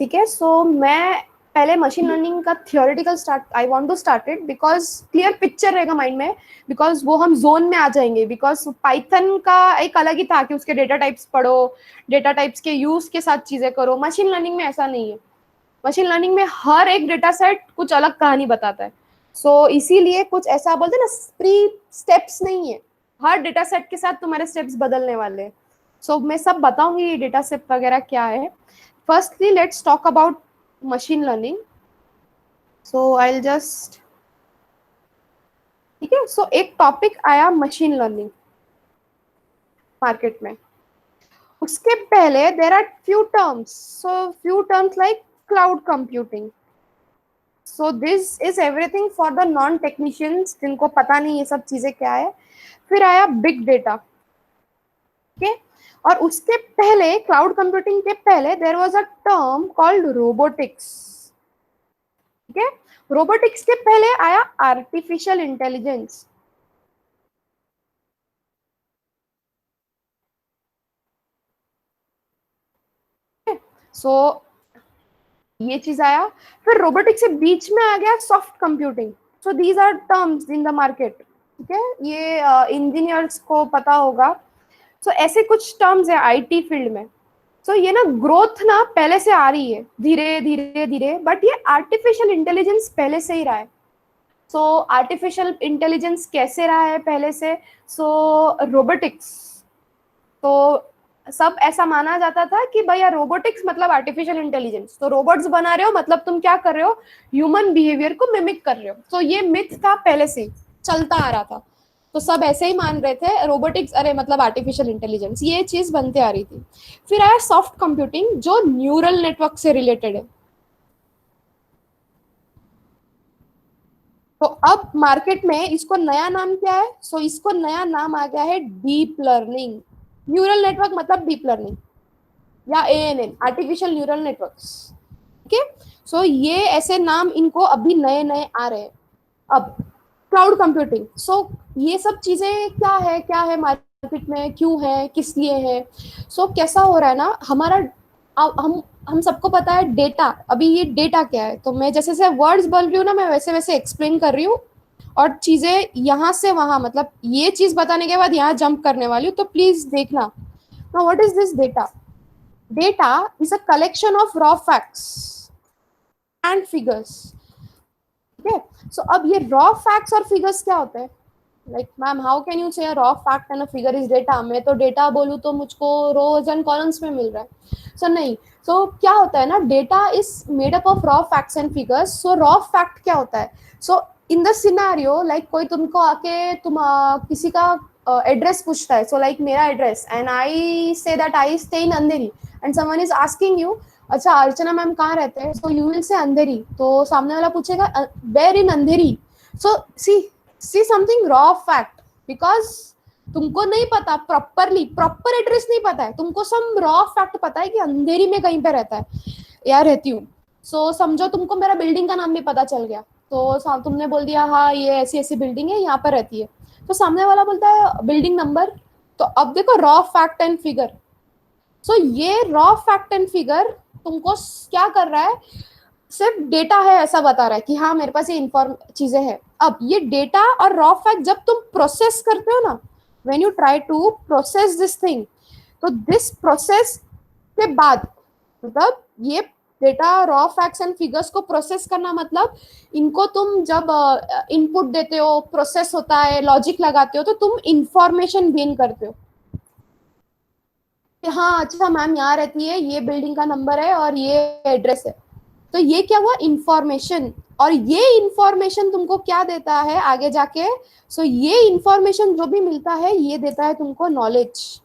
ठीक है, सो मैं पहले मशीन लर्निंग का theoretical start I want to start it because clear picture रहेगा माइंड में, बिकॉज वो हम जोन में आ जाएंगे। बिकॉज पाइथन का एक अलग ही था कि उसके डेटा टाइप्स पढ़ो, डेटा टाइप्स के यूज के साथ चीजें करो। मशीन लर्निंग में ऐसा नहीं है। मशीन लर्निंग में हर एक डेटा सेट कुछ अलग कहानी बताता है। सो इसीलिए कुछ ऐसा बोलते हैं ना, प्री स्टेप्स नहीं है, हर डेटा सेट के साथ तुम्हारे स्टेप्स बदलने वाले हैं। सो मैं सब बताऊंगी ये डेटा सेट वगैरह क्या है। Firstly let's talk about machine learning. So I will just, ठीक है, सो एक टॉपिक आया मशीन लर्निंग मार्केट में। उसके पहले there are few terms, so few terms like cloud computing. So this is everything for the non technicians जिनको पता नहीं ये सब चीजें क्या है। फिर आया बिग डेटा, ठीक है। और उसके पहले, क्लाउड कंप्यूटिंग के पहले, there was a term called robotics, ठीक है। रोबोटिक्स के पहले आया आर्टिफिशियल इंटेलिजेंस। सो ये चीज आया। फिर रोबोटिक्स से बीच में आ गया soft computing. So these are terms in the market, ठीक है। ये इंजीनियर्स को पता होगा। सो ऐसे कुछ टर्म्स है आईटी फील्ड में। सो ये ना ग्रोथ ना पहले से आ रही है, धीरे धीरे धीरे, बट ये आर्टिफिशियल इंटेलिजेंस पहले से ही रहा है। सो आर्टिफिशियल इंटेलिजेंस कैसे रहा है पहले से? सो रोबोटिक्स, तो सब ऐसा माना जाता था कि भैया रोबोटिक्स मतलब आर्टिफिशियल इंटेलिजेंस, तो रोबोट्स बना रहे हो मतलब तुम क्या कर रहे हो, ह्यूमन बिहेवियर को मिमिक कर रहे हो। तो ये मिथ था, पहले से चलता आ रहा था। तो सब ऐसे ही मान रहे थे रोबोटिक्स अरे मतलब आर्टिफिशियल इंटेलिजेंस, ये चीज बनते आ रही थी। फिर आया सॉफ्ट कंप्यूटिंग जो न्यूरल नेटवर्क से रिलेटेड है। तो अब मार्केट में इसको नया नाम क्या है? सो इसको नया नाम आ गया है डीप लर्निंग। न्यूरल नेटवर्क मतलब डीप लर्निंग या एएनएन, आर्टिफिशियल न्यूरल नेटवर्क्स, ठीक है। सो ये ऐसे नाम इनको अभी नए नए आ रहे हैं। अब क्लाउड कंप्यूटिंग, सो ये सब चीजें क्या है मार्केट में, क्यों है, किस लिए है? सो कैसा हो रहा है ना हमारा, हम सबको पता है डेटा। अभी ये डेटा क्या है, तो मैं जैसे जैसे वर्ड्स बोल रही हूँ ना, मैं वैसे वैसे एक्सप्लेन कर रही हूँ। और चीजें यहाँ से वहां, मतलब ये चीज बताने के बाद यहाँ जंप करने वाली हूँ, तो प्लीज देखना। Now what is this data? Data is a collection of raw facts and figures. ठीक है, सो अब ये रॉ फैक्ट्स और फिगर्स क्या होते हैं? Like ma'am how can you say raw fact and a figure is data? मैं तो डेटा बोलूँ तो मुझको रोज एंड कॉलम्स में मिल रहा है। सो नहीं, सो क्या होता है ना, data is made up of raw facts and figures. So raw fact क्या होता है? सो इन द सिनेरियो, लाइक कोई तुमको आके किसी का एड्रेस पूछता है, सो लाइक मेरा address, and I say that I stay in Andheri, and someone is asking you, अच्छा अर्चना मैम कहाँ रहते हैं? सो यू विल से अंधेरी। तो सामने वाला पूछेगा where in Andheri? So see something raw fact, because तुमको नहीं पता प्रॉपर एड्रेस नहीं पता है, तुमको सम रॉ फैक्ट पता है कि अंधेरी में कहीं पे रहता है या रहती हूँ। सो समझो तुमको मेरा बिल्डिंग का नाम भी पता चल गया, तो तुमने बोल दिया हाँ ये ऐसी ऐसी बिल्डिंग है, यहाँ पर रहती है। तो सामने वाला बोलता है बिल्डिंग नंबर। तो अब देखो रॉ फैक्ट एंड फिगर। सो ये रॉ फैक्ट एंड फिगर तुमको क्या कर रहा है? सिर्फ डेटा है ऐसा बता रहा है कि हाँ मेरे पास ये इन्फॉर्म चीजें हैं। अब ये डेटा और रॉ फैक्ट जब तुम प्रोसेस करते हो ना, when you try to process this thing, तो दिस प्रोसेस के बाद, मतलब ये data raw facts and figures को प्रोसेस करना, मतलब इनको तुम जब इनपुट देते हो, प्रोसेस होता है, लॉजिक लगाते हो, तो तुम इंफॉर्मेशन गेन करते हो कि हाँ अच्छा मैम यहाँ रहती है, ये बिल्डिंग का नंबर है और ये एड्रेस है। तो ये क्या हुआ? इंफॉर्मेशन। और ये इंफॉर्मेशन तुमको क्या देता है आगे जाके? सो ये इंफॉर्मेशन जो भी मिलता है ये देता है तुमको नॉलेज,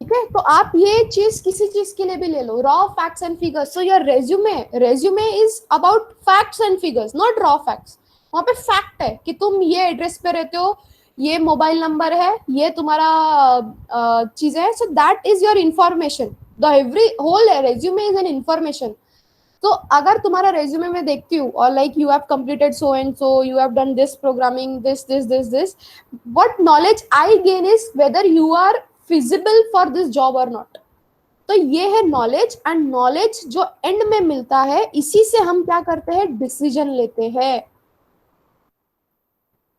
ठीक है। तो आप ये चीज किसी चीज के लिए भी ले लो, raw facts and figures. So your resume is about facts and figures, not raw facts. वहां पे फैक्ट है कि तुम ये एड्रेस पे रहते हो, ये मोबाइल नंबर है, ये तुम्हारा चीज है। So that is your information. The every whole resume is an information. तो अगर तुम्हारा रेज्यूमे में देखती हूँ और like you have completed so and so, you have done this programming, this this this this, what knowledge I gain is whether you are feasible for this job और not. तो ये है नॉलेज, एंड नॉलेज जो end में मिलता है, इसी से हम क्या करते हैं, डिसीजन लेते हैं।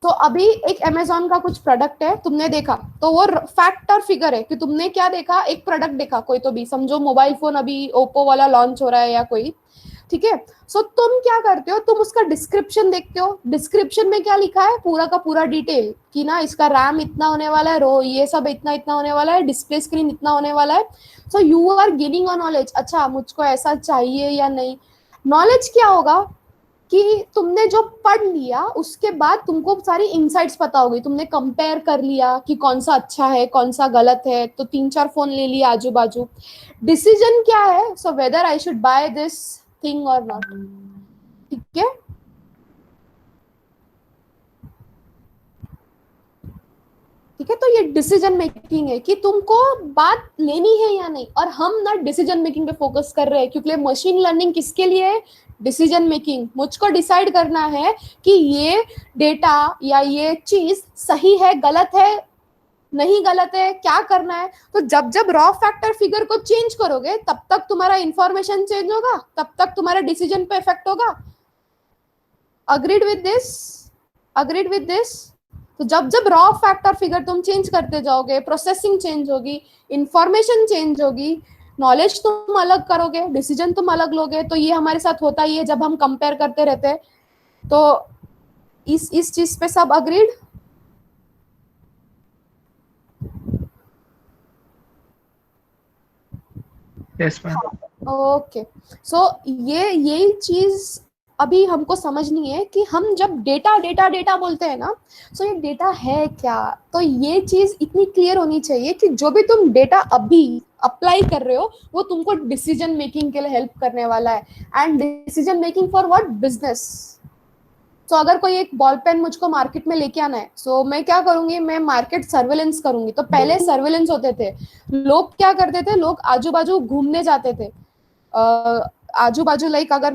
तो अभी एक अमेजोन का कुछ प्रोडक्ट है, तुमने देखा, तो वो फैक्ट और फिगर है कि तुमने क्या देखा, एक प्रोडक्ट देखा कोई, तो भी समझो मोबाइल फोन अभी ओप्पो वाला लॉन्च हो रहा है या कोई, ठीक है। सो तुम क्या करते हो, तुम उसका डिस्क्रिप्शन देखते हो, डिस्क्रिप्शन में क्या लिखा है, पूरा का पूरा डिटेल कि ना इसका रैम इतना होने वाला है, रो ये सब इतना इतना होने वाला है, डिस्प्ले स्क्रीन इतना होने वाला है। So you are gaining a knowledge, अच्छा मुझको ऐसा चाहिए या नहीं। नॉलेज क्या होगा कि तुमने जो पढ़ लिया उसके बाद तुमको सारी इनसाइट्स पता होगी, तुमने कंपेयर कर लिया कि कौन सा अच्छा है कौन सा गलत है, तो 3-4 फोन ले लिया आजू बाजू। डिसीजन क्या है, so whether I should by this thing और नॉट, ठीक है। ठीक है, तो ये डिसीजन मेकिंग है कि तुमको बात लेनी है या नहीं, और हम ना डिसीजन मेकिंग पे फोकस कर रहे हैं, क्योंकि मशीन लर्निंग किसके लिए है, डिसीजन मेकिंग। मुझको डिसाइड करना है कि ये डेटा या ये चीज सही है गलत है, नहीं गलत है, क्या करना है। तो जब जब रॉ फैक्टर फिगर को चेंज करोगे, तब तक तुम्हारा इंफॉर्मेशन चेंज होगा, तब तक तुम्हारे डिसीजन पे इफेक्ट होगा। Agreed with this, agreed with this. तो जब जब रॉ फैक्ट और फिगर तुम चेंज करते जाओगे, प्रोसेसिंग चेंज होगी, इंफॉर्मेशन चेंज होगी, नॉलेज तुम अलग करोगे, डिसीजन तुम अलग लोगे। तो ये हमारे साथ होता ही है जब हम कंपेयर करते रहते हैं। तो इस चीज पे सब अग्रीड। Yes ma'am. ओके, सो ये यही चीज अभी हमको समझनी है कि हम जब डेटा डेटा डेटा बोलते हैं ना, सो ये डेटा है क्या। तो ये चीज इतनी क्लियर होनी चाहिए कि जो भी तुम डेटा अभी अप्लाई कर रहे हो, वो तुमको डिसीजन मेकिंग के लिए हेल्प करने वाला है। And decision making for what, business. तो अगर कोई एक बॉल पेन मुझको मार्केट में लेके आना है, सो मैं क्या करूंगी, मैं मार्केट सर्वेलेंस करूंगी। तो पहले सर्वेलेंस होते थे, लोग क्या करते थे, लोग आजू बाजू घूमने जाते थे, आजू बाजू, लाइक अगर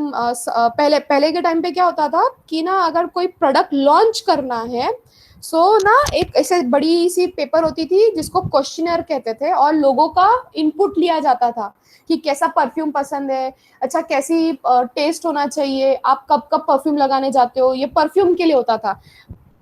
पहले पहले के टाइम पे क्या होता था कि ना, अगर कोई प्रोडक्ट लॉन्च करना है, सो ना एक ऐसे बड़ी सी पेपर होती थी जिसको क्वेश्चनर कहते थे, और लोगों का इनपुट लिया जाता था कि कैसा परफ्यूम पसंद है, अच्छा कैसी टेस्ट होना चाहिए, आप कब कब परफ्यूम लगाने जाते हो, ये परफ्यूम के लिए होता था।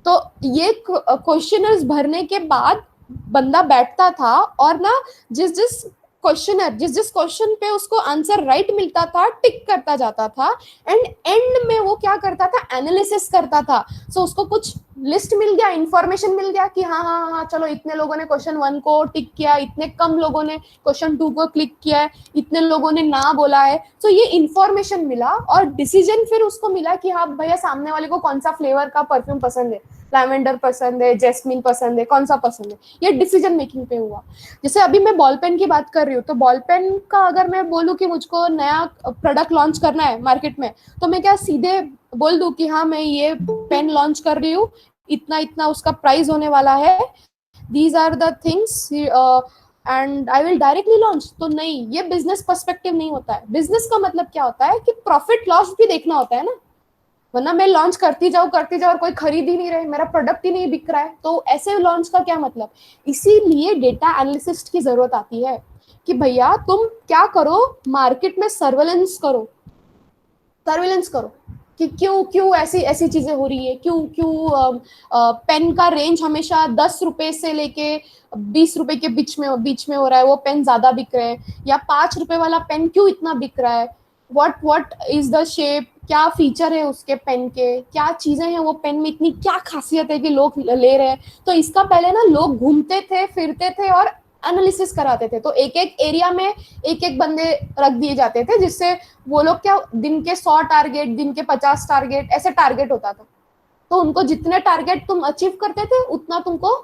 तो ये क्वेश्चनर्स भरने के बाद बंदा बैठता था, और ना जिस जिस क्वेश्चनर, जिस जिस क्वेश्चन पे उसको आंसर राइट मिलता था, टिक करता जाता था, एंड एंड में वो क्या करता था, एनालिसिस करता था। सो उसको कुछ लिस्ट मिल गया, इंफॉर्मेशन मिल गया कि हाँ हाँ हाँ, चलो इतने लोगों ने क्वेश्चन 1 को टिक किया, इतने कम लोगों ने क्वेश्चन 2 को क्लिक किया है, इतने लोगों ने ना बोला है। तो ये इंफॉर्मेशन मिला, और डिसीजन फिर उसको मिला कि हाँ भैया सामने वाले को कौन सा फ्लेवर का परफ्यूम पसंद है, लैवेंडर पसंद है, जेस्मिन पसंद है, कौन सा पसंद है। ये डिसीजन मेकिंग पे हुआ। जैसे अभी मैं बॉल पेन की बात कर रही हूँ, तो बॉल पेन का अगर मैं बोलूँ कि मुझको नया प्रोडक्ट लॉन्च करना है मार्केट में, तो मैं क्या सीधे बोल दूं कि हाँ मैं ये पेन लॉन्च कर रही हूँ, इतना इतना उसका प्राइस होने वाला है, these are the things, and I will directly launch. तो नहीं, ये बिजनेस पर्सपेक्टिव नहीं होता है। बिजनेस का मतलब क्या होता है कि प्रॉफिट लॉस भी देखना होता है ना, वरना मैं लॉन्च करती जाऊँ और कोई खरीद ही नहीं रहे, मेरा प्रोडक्ट ही नहीं बिक रहा है, तो ऐसे लॉन्च का क्या मतलब। इसीलिए डेटा एनालिसिस्ट की जरूरत आती है कि भैया तुम क्या करो, मार्केट में सर्वेलेंस करो, सर्वेलेंस करो कि क्यों क्यों ऐसी ऐसी चीजें हो रही है, क्यों क्यों पेन का रेंज हमेशा 10 रुपए से लेके 20 रुपए के बीच में हो रहा है, वो पेन ज्यादा बिक रहे हैं, या 5 रुपए वाला पेन क्यों इतना बिक रहा है, व्हाट इज द शेप, क्या फीचर है उसके पेन के, क्या चीजें हैं वो पेन में, इतनी क्या खासियत है कि लोग ले रहे हैं। तो इसका पहले ना लोग घूमते थे, फिरते थे, और एनालिसिस कराते थे। तो एक एक एरिया में एक एक बंदे रख दिए जाते थे, जिससे वो लोग क्या, दिन के 100 टारगेट, दिन के 50 टारगेट, ऐसे टारगेट होता था। तो उनको जितने टारगेट तुम अचीव करते थे, उतना तुमको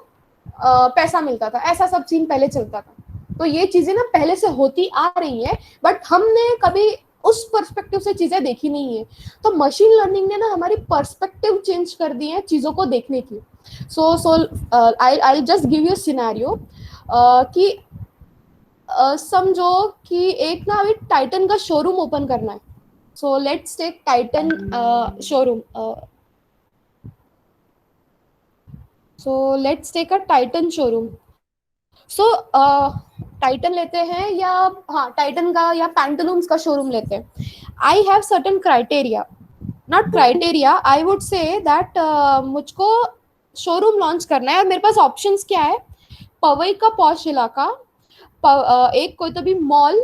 पैसा मिलता था। ऐसा सब सीन पहले चलता था। तो ये चीजें ना पहले से होती आ रही है, बट हमने कभी उस पर्सपेक्टिव से चीजें देखी नहीं है। तो मशीन लर्निंग ने ना हमारी पर्सपेक्टिव चेंज कर दी है चीजों को देखने की। So I just give you scenario कि समझो कि एक ना अभी टाइटन का शोरूम ओपन करना है। So let's take Titan showroom. So let's take a Titan showroom. So Titan लेते हैं या हाँ टाइटन का या पैंटलून्स का शोरूम लेते हैं. I have certain criteria, not criteria, I would say that मुझको शोरूम लॉन्च करना है और मेरे पास ऑप्शंस क्या है. पवई का पॉश इलाका, एक कोई तो भी मॉल,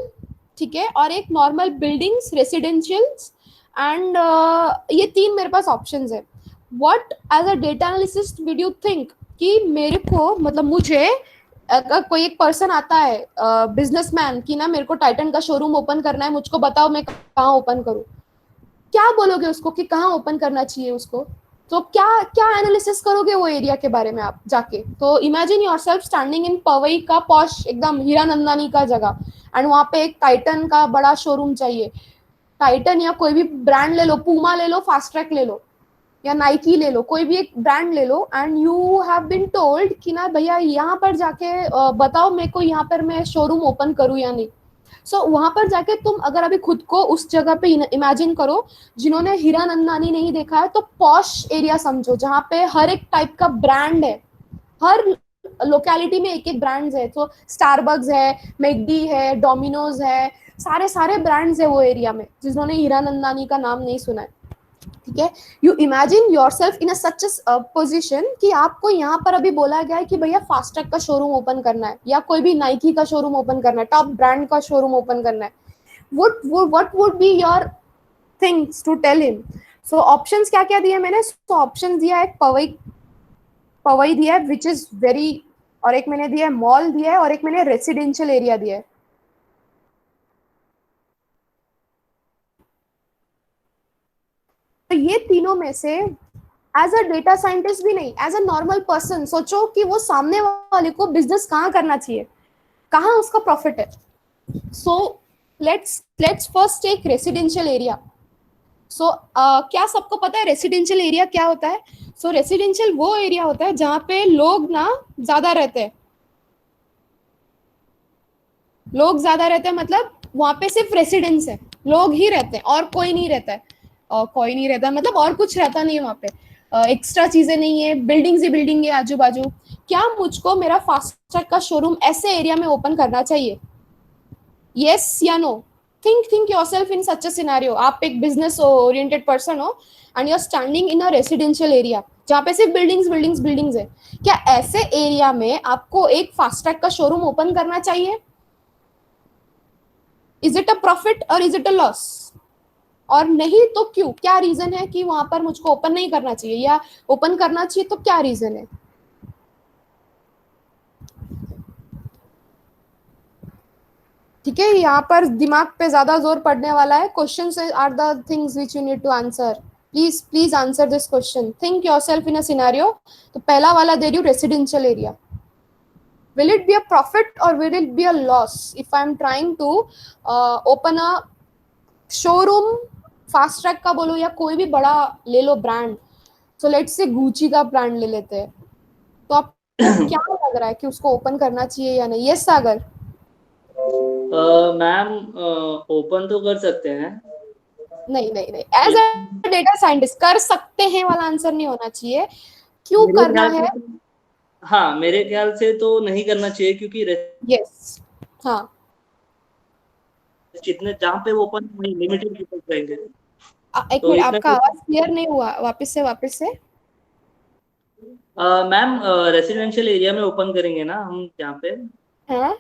ठीक है, और एक नॉर्मल बिल्डिंग्स रेसिडेंशियल्स एंड ये तीन मेरे पास ऑप्शंस है. What as a data analyst with you think कि मेरे को मतलब मुझे अगर कोई एक पर्सन आता है बिजनेसमैन कि ना मेरे को टाइटन का शोरूम ओपन करना है, मुझको बताओ मैं कहाँ ओपन करूँ, क्या बोलोगे उसको कि कहाँ ओपन करना चाहिए उसको. तो क्या क्या एनालिसिस करोगे वो एरिया के बारे में आप जाके. तो imagine yourself standing in Powai का पॉश एकदम हीरा नंदानी का जगह एंड वहां पे एक टाइटन का बड़ा शोरूम चाहिए. टाइटन या कोई भी ब्रांड ले लो, पूमा ले लो, फास्ट ट्रैक ले लो या नाइकी ले लो, कोई भी एक ब्रांड ले लो and you have been told कि ना भैया यहाँ पर जाके बताओ मेरे को यहाँ पर मैं शोरूम ओपन करूँ या नहीं. सो वहां पर जाके तुम अगर अभी खुद को उस जगह पे इमेजिन करो, जिन्होंने हीरा नंदानी नहीं देखा है तो पॉश एरिया समझो जहाँ पे हर एक टाइप का ब्रांड है, हर लोकेलिटी में एक एक ब्रांड्स है. तो स्टारबक्स है, मैकडी है, डोमिनोज है, सारे सारे ब्रांड्स है वो एरिया में, जिन्होंने हीरा नंदानी का नाम नहीं सुना है. ठीक है, you imagine your self in such position कि आपको यहाँ पर अभी बोला गया है कि भैया फास्टैग का शोरूम ओपन करना है या कोई भी नाइकी का शोरूम ओपन करना है, टॉप ब्रांड का शोरूम ओपन करना है. what would be your things to tell him. so options क्या क्या दिए मैंने. so options दिया है पवई, पवई दिया है विच इज वेरी, और एक मैंने दिया है मॉल दिया है, और एक मैंने रेसिडेंशियल एरिया दिया है. तो ये तीनों में से एज अ डेटा साइंटिस्ट भी नहीं, एज अ नॉर्मल पर्सन सोचो कि वो सामने वाले को बिजनेस कहाँ करना चाहिए, कहाँ उसका प्रॉफिट है. So let's first take residential area. So क्या सबको पता है रेसिडेंशियल एरिया क्या होता है. सो रेसिडेंशियल वो एरिया होता है जहाँ पे लोग ना ज्यादा रहते हैं. लोग ज्यादा रहते हैं मतलब वहां पे सिर्फ रेसिडेंस है, लोग ही रहते हैं और कोई नहीं रहता है. और कोई नहीं रहता मतलब और कुछ रहता नहीं है वहां पे, एक्स्ट्रा चीजें नहीं है, बिल्डिंग्स ही बिल्डिंग है आजू बाजू. क्या मुझको मेरा फास्टैग का शोरूम ऐसे एरिया में ओपन करना चाहिए, यस या no. Think yourself in such a scenario. आप एक बिजनेस ओरिएंटेड पर्सन हो and you are standing in a residential area जहाँ पे सिर्फ बिल्डिंग्स बिल्डिंग्स बिल्डिंग्स है. क्या ऐसे एरिया में आपको एक फास्टैग का शोरूम ओपन करना चाहिए. इज इट अ प्रॉफिट और इज इट अ लॉस, और नहीं तो क्यों, क्या रीजन है कि वहां पर मुझको ओपन नहीं करना चाहिए, या ओपन करना चाहिए तो क्या रीजन है. ठीक है, यहाँ पर दिमाग पे ज्यादा जोर पड़ने वाला है. Question are the things which you need to answer. Please please answer this question. Think yourself in a scenario. तो पहला वाला दे रही हूँ residential area. will it be a profit or will it be a loss if I'm trying to open a showroom. Fast track का बोलो या कोई भी बड़ा ले लो brand, so let's say Gucci का ब्रांड ले लेते हैं. तो आपको क्या लग रहा है कि उसको ओपन करना चाहिए या नहीं. यस सागर. मैम ओपन तो कर सकते हैं। नहीं नहीं नहीं, एज अ डेटा साइंटिस्ट कर सकते हैं वाला आंसर नहीं होना चाहिए. क्यों मेरे करना ख्याल है. से हाँ, मेरे ख्याल से तो नहीं करना चाहिए क्योंकि यस. हाँ. जितने जहाँ पे वो ओपन वहीं लिमिटेड पीपल रहेंगे। एक तो मिनट, इतने आपका आवाज क्लियर नहीं हुआ, वापस से वापस से. मैम रेसिडेंशियल एरिया में ओपन करेंगे ना हम जहाँ पे, हाँ.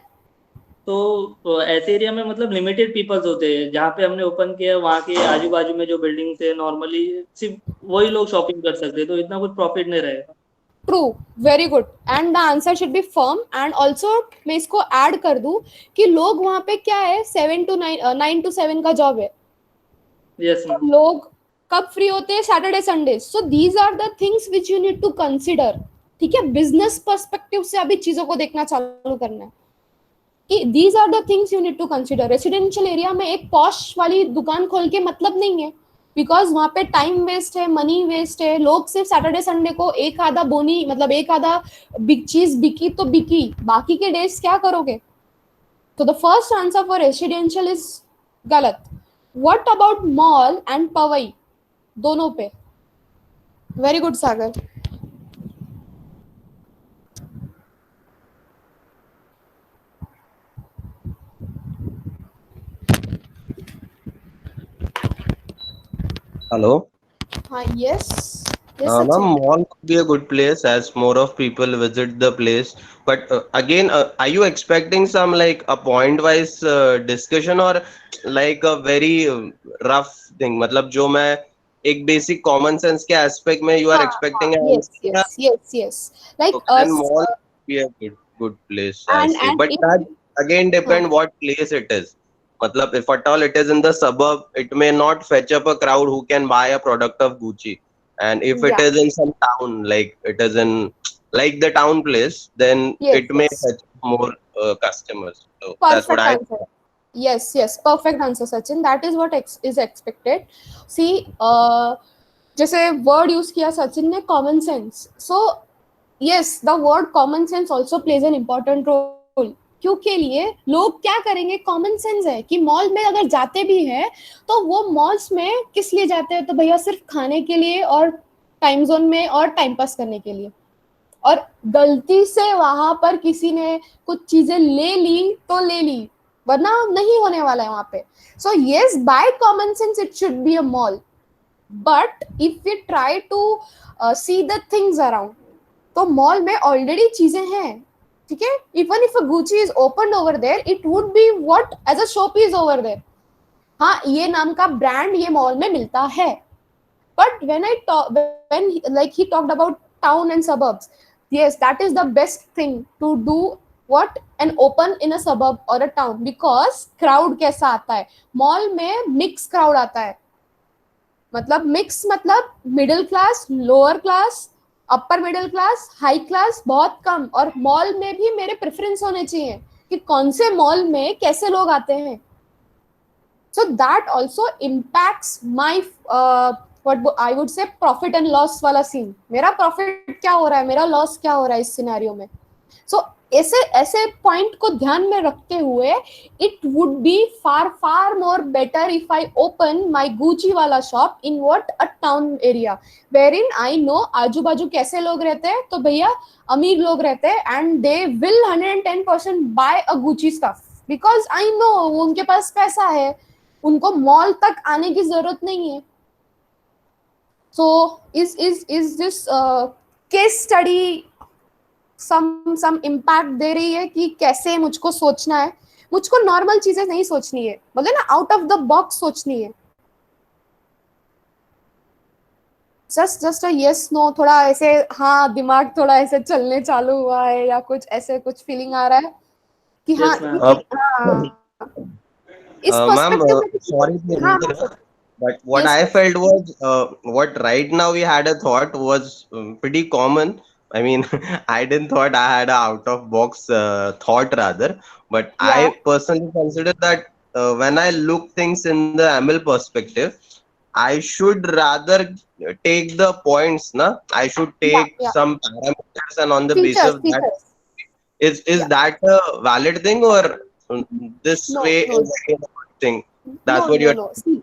तो ऐसे एरिया में मतलब लिमिटेड पीपल्स होते हैं। जहाँ पे हमने ओपन किया वहाँ के आजू बाजू में जो बिल्डिंग्स है नॉर्मली सिर्फ वही लोग शॉपिंग कर सकते हैं, तो इतना कुछ प्रॉफिट नहीं रहेगा। True. Very good. And the answer should be firm. And also मैं इसको ऐड कर दूं कि लोग वहां पे क्या है, 7 to 9, 9 to 7 का जॉब है. यस तो मैम। लोग कब फ्री होते हैं, Saturday Sunday. So these are the things which you need to consider. ठीक है, बिजनेस पर्सपेक्टिव से अभी चीजों को देखना चालू करना है कि these are the things you need to consider. Residential area में एक पॉश वाली दुकान खोल के मतलब नहीं है, बिकॉज वहां पे टाइम वेस्ट है, मनी वेस्ट है. लोग सिर्फ सैटरडे संडे को एक आधा बोनी मतलब एक आधा बिग चीज बिकी तो बिकी, बाकी के डेज क्या करोगे. तो the first answer for residential is गलत. What about mall and Powai, दोनों पे. Very good Sagar. Hello. हाँ, yes, yes, Ma'am, Sachin. mall could be a good place as more of people visit the place. But again, are you expecting some like a point-wise discussion or like a very rough thing? मतलब जो मैं एक basic common sense के aspect में you are हाँ, हाँ, expecting an yes, answer या yes, yes, yes. Like okay, then mall could be a good place I say. and But if that again हाँ, depend what place it is. मतलब if at all it is in the suburb, it may not fetch up a crowd who can buy a product of Gucci. And if it yeah, is in some town, like it is in like the town place, then yes, it may yes. fetch more customers. So that's what Perfect I. answer. Yes, yes, perfect answer, Sachin. That is what is expected. See, जैसे word use किया सचिन ने common sense. So yes, the word common sense also plays an important role. क्यों के लिए लोग क्या करेंगे? Common sense है कि मॉल में अगर जाते भी हैं तो वो मॉल्स में किस लिए जाते हैं? तो भैया सिर्फ खाने के लिए और टाइम जोन में और टाइम पास करने के लिए। और गलती से वहां पर किसी ने कुछ चीजें ले ली तो ले ली, वरना नहीं होने वाला है वहां पे। So yes, by common sense it should be a mall, but if we try to see the things around, तो मॉल में ऑलरेडी चीजें हैं, ठीक है। Even if a Gucci is open over there, it would be what as a shop is over there. हाँ, ये नाम का ब्रांड ये मॉल में मिलता है। But when I talk, when like he talked about town and suburbs, yes, that is the best thing to do. What? And open in a suburb or a town, because crowd कैसा आता है mall में? Mix crowd आता है। मतलब mix मतलब middle class, lower class, upper middle class, high class बहुत कम। और मॉल में भी मेरे प्रेफरेंस होने चाहिए कि कौन से मॉल में कैसे लोग आते हैं। So that also impacts my what I would say profit and loss वाला सीन। मेरा प्रॉफिट क्या हो रहा है, मेरा लॉस क्या हो रहा है इस सिनेरियो में। सो ऐसे ऐसे पॉइंट को ध्यान में रखते हुए it would be far far more better if I open my Gucci वाला shop in what a town area, where in I know आजू बाजू कैसे लोग रहते हैं। तो भैया अमीर लोग रहते हैं and they will 110% buy a Gucci stuff, because I know उनके पास पैसा है, उनको मॉल तक आने की जरूरत नहीं है। So is this case study some impact दे रही है कि कैसे मुझको सोचना है। मुझको नॉर्मल चीजें नहीं सोचनी है, बोले ना आउट ऑफ द बॉक्स सोचनी है। जस्ट यस नो, थोड़ा ऐसे हाँ दिमाग थोड़ा ऐसे चलने चालू हुआ है या कुछ ऐसे कुछ फीलिंग आ रहा है कि हाँ यस मैम। हाँ इस Ma'am, पर्सपेक्टिव में sorry to हाँ हाँ interrupt, sir. but what yes I yes felt was what right now we had a thought was pretty common. I mean, I didn't thought I had a out of box thought rather, but या I personally consider that when I look things in the ML perspective, I should rather take the points, na? I should take या some parameters, and on the basis features of that, features is या that a valid thing or this no way no is a good thing? no That's what no you're. no see,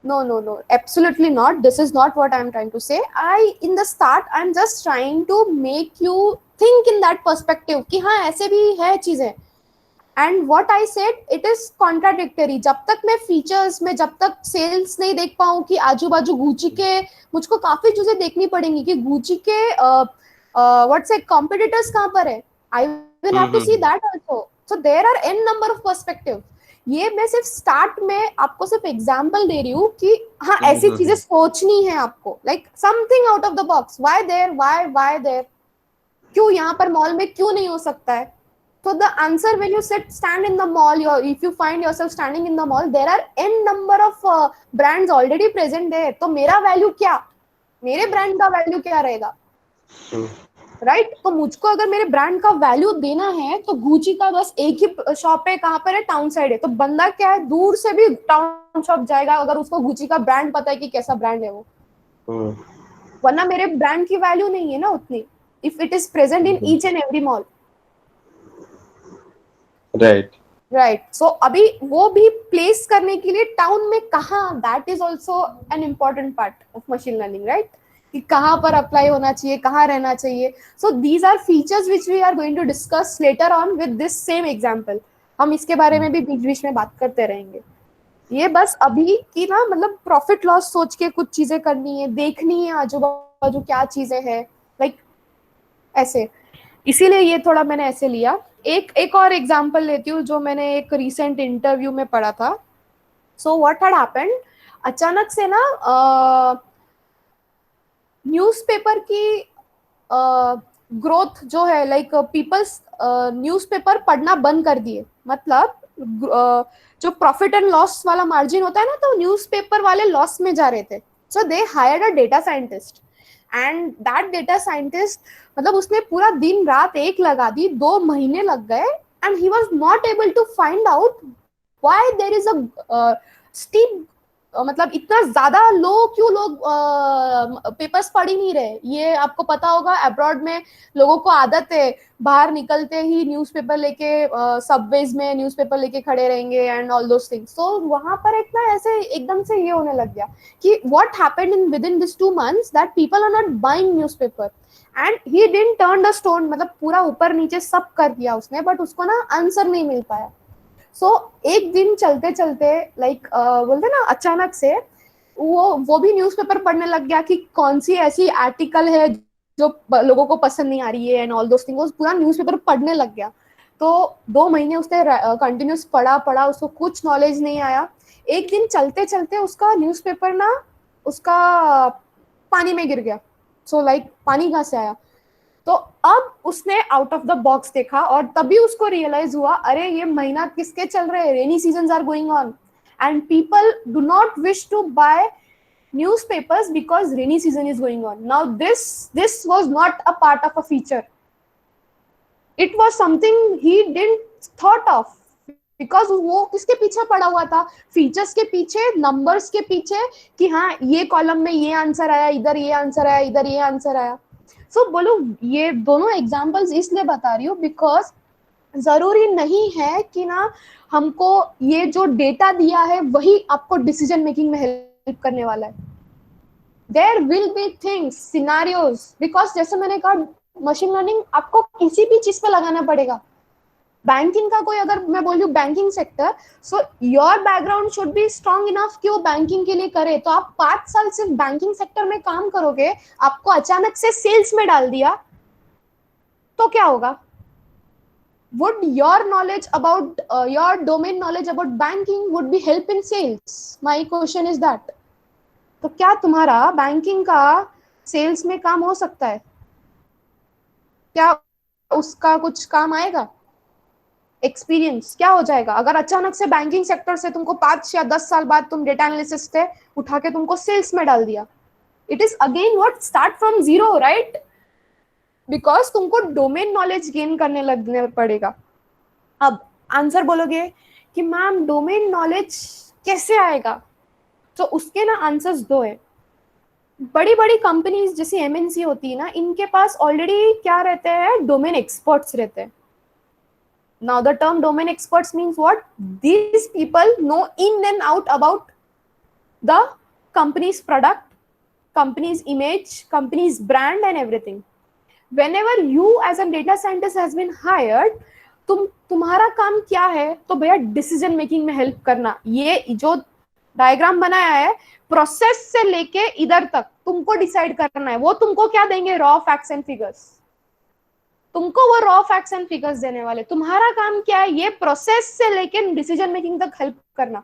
no, absolutely not. This is not what I'm trying to say. I in the start I'm just trying to make you think in that perspective कि हाँ ऐसे भी है चीजें। And what I said it is contradictory. जब तक मैं features में, जब तक सेल्स नहीं देख पाऊँ कि आजू बाजू गुची के, मुझको काफी चीजें देखनी पड़ेंगी कि गुची के व्हाट से कॉम्पिटिटर्स कहाँ पर है। I will have to see Mm-hmm. That also. So there are an number of perspective. ये मैं सिर्फ स्टार्ट में आपको सिर्फ एग्जांपल दे रही हूँ कि हाँ ऐसी चीजें Mm-hmm. सोचनी है आपको, like something out of the box. Why there, क्यों यहाँ पर मॉल में क्यों नहीं हो सकता है? So the answer, when you stand in the mall, if you find yourself standing in the mall, there are n number of brands already present there. तो मेरा वैल्यू क्या, मेरे ब्रांड का वैल्यू क्या रहेगा, राइट? तो मुझको अगर मेरे ब्रांड का वैल्यू देना है तो गुची का बस एक ही शॉप है, कहाँ पर है? टाउन साइड है। तो बंदा क्या है, दूर से भी टाउन शॉप जाएगा अगर उसको गुची का ब्रांड पता है कि कैसा ब्रांड है वो। वरना मेरे ब्रांड की वैल्यू नहीं है ना उतनी, if it is present in each and every mall, Right. Right. So अभी वो भी प्लेस करने के लिए टाउन में कहाँ, that is also an important part of machine learning, right? कि कहाँ पर अप्लाई होना चाहिए, कहाँ रहना चाहिए। So these are features which we are going to discuss later on with this same example. हम इसके बारे में भी बीच बीच में बात करते रहेंगे। ये बस अभी की ना, मतलब प्रॉफिट लॉस सोच के कुछ चीजें करनी है, देखनी है आजू बाजू क्या चीजें हैं, लाइक ऐसे। इसीलिए ये थोड़ा मैंने ऐसे लिया। एक और एग्जांपल लेती हूँ जो मैंने एक रीसेंट इंटरव्यू में पढ़ा था। सो व्हाट हैड हैपेंड, अचानक से ना न्यूज़पेपर की ग्रोथ जो है, लाइक पीपल्स न्यूज़पेपर पढ़ना बंद कर दिए। मतलब जो प्रॉफिट एंड लॉस वाला मार्जिन होता है ना, तो न्यूज़पेपर वाले लॉस में जा रहे थे। So they hired a data scientist, and that data scientist, मतलब उसने पूरा दिन रात एक लगा दी, 2 महीने लग गए, and he was not able to find out why there is a steep, मतलब इतना ज्यादा लो क्यों लोग पेपर्स पढ़ ही नहीं रहे। ये आपको पता होगा, अब्रॉड में लोगों को आदत है बाहर निकलते ही न्यूज़पेपर लेके, सबवेज में न्यूज़पेपर लेके खड़े रहेंगे एंड ऑल दोस थिंग्स। तो वहां पर एक ना ऐसे एकदम से ये होने लग गया कि what happened in with in this 2 months that people are not buying newspaper, and he didn't turn the stone, मतलब पूरा ऊपर नीचे सब कर दिया उसने, बट उसको ना आंसर नहीं मिल पाया। सो एक दिन चलते चलते, लाइक बोलते ना, अचानक से वो भी न्यूज़पेपर पढ़ने लग गया कि कौन सी ऐसी आर्टिकल है जो लोगों को पसंद नहीं आ रही है एंड ऑल दोस थिंग्स। वो पूरा न्यूज़पेपर पढ़ने लग गया। तो 2 महीने उसने कंटिन्यूस पढ़ा पढ़ा, उसको कुछ नॉलेज नहीं आया। एक दिन चलते चलते उसका न्यूज़पेपर ना, उसका पानी में गिर गया। सो लाइक पानी कहाँ से आया? तो अब उसने आउट ऑफ द बॉक्स देखा, और तभी उसको रियलाइज हुआ, अरे ये महीना किसके चल रहे हैं, rainy seasons are going on and people do not wish to buy newspapers because rainy season is going on. Now this was not a part of a feature. It was something he didn't thought of, because वो किसके पीछे पड़ा हुआ था, features के पीछे, numbers के पीछे, कि हाँ ये कॉलम में ये आंसर आया, इधर ये आंसर आया, इधर ये आंसर आया। सो बोलो, ये दोनों एग्जांपल्स इसलिए बता रही हूँ बिकॉज जरूरी नहीं है कि ना हमको ये जो डेटा दिया है वही आपको डिसीजन मेकिंग में हेल्प करने वाला है। There will be things, scenarios, because जैसे मैंने कहा, मशीन लर्निंग आपको किसी भी चीज पे लगाना पड़ेगा। बैंकिंग का कोई, अगर मैं बोल रही हूँ banking sector, so your background should be strong enough कि वो बैंकिंग के लिए करे। तो आप 5 साल सिर्फ बैंकिंग सेक्टर में काम करोगे, आपको अचानक से सेल्स में डाल दिया तो क्या होगा? would your knowledge about your domain knowledge about banking would be help in sales? My question is that. तो क्या तुम्हारा बैंकिंग का सेल्स में काम हो सकता है? क्या उसका कुछ काम आएगा? एक्सपीरियंस क्या हो जाएगा अगर अचानक से बैंकिंग सेक्टर से तुमको 5 या 10 साल बाद तुम डेटा एनालिसिस से उठा के तुमको सेल्स में डाल दिया? It is again what, start from zero, right? Because तुमको डोमेन नॉलेज गेन करने लगने पड़ेगा। अब आंसर बोलोगे कि मैम डोमेन नॉलेज कैसे आएगा? तो उसके ना आंसर्स दो है। बड़ी बड़ी कंपनीज जैसे एमएनसी होती है ना, इनके पास ऑलरेडी क्या रहते हैं, डोमेन एक्सपर्ट्स रहते हैं। Now the term domain experts means what, these people know in and out about the companies product, companies image, companies brand and everything. whenever you as a data scientist has been hired, तुम्हारा काम क्या है? तो भैया decision making में help करना। ये जो डायग्राम बनाया है, प्रोसेस से लेके इधर तक तुमको डिसाइड करना है। वो तुमको क्या देंगे? Raw facts and figures. तुमको वो रॉ फैक्ट्स एंड फिगर्स देने वाले। तुम्हारा काम क्या है? ये प्रोसेस से लेके डिसीजन मेकिंग तक हेल्प करना।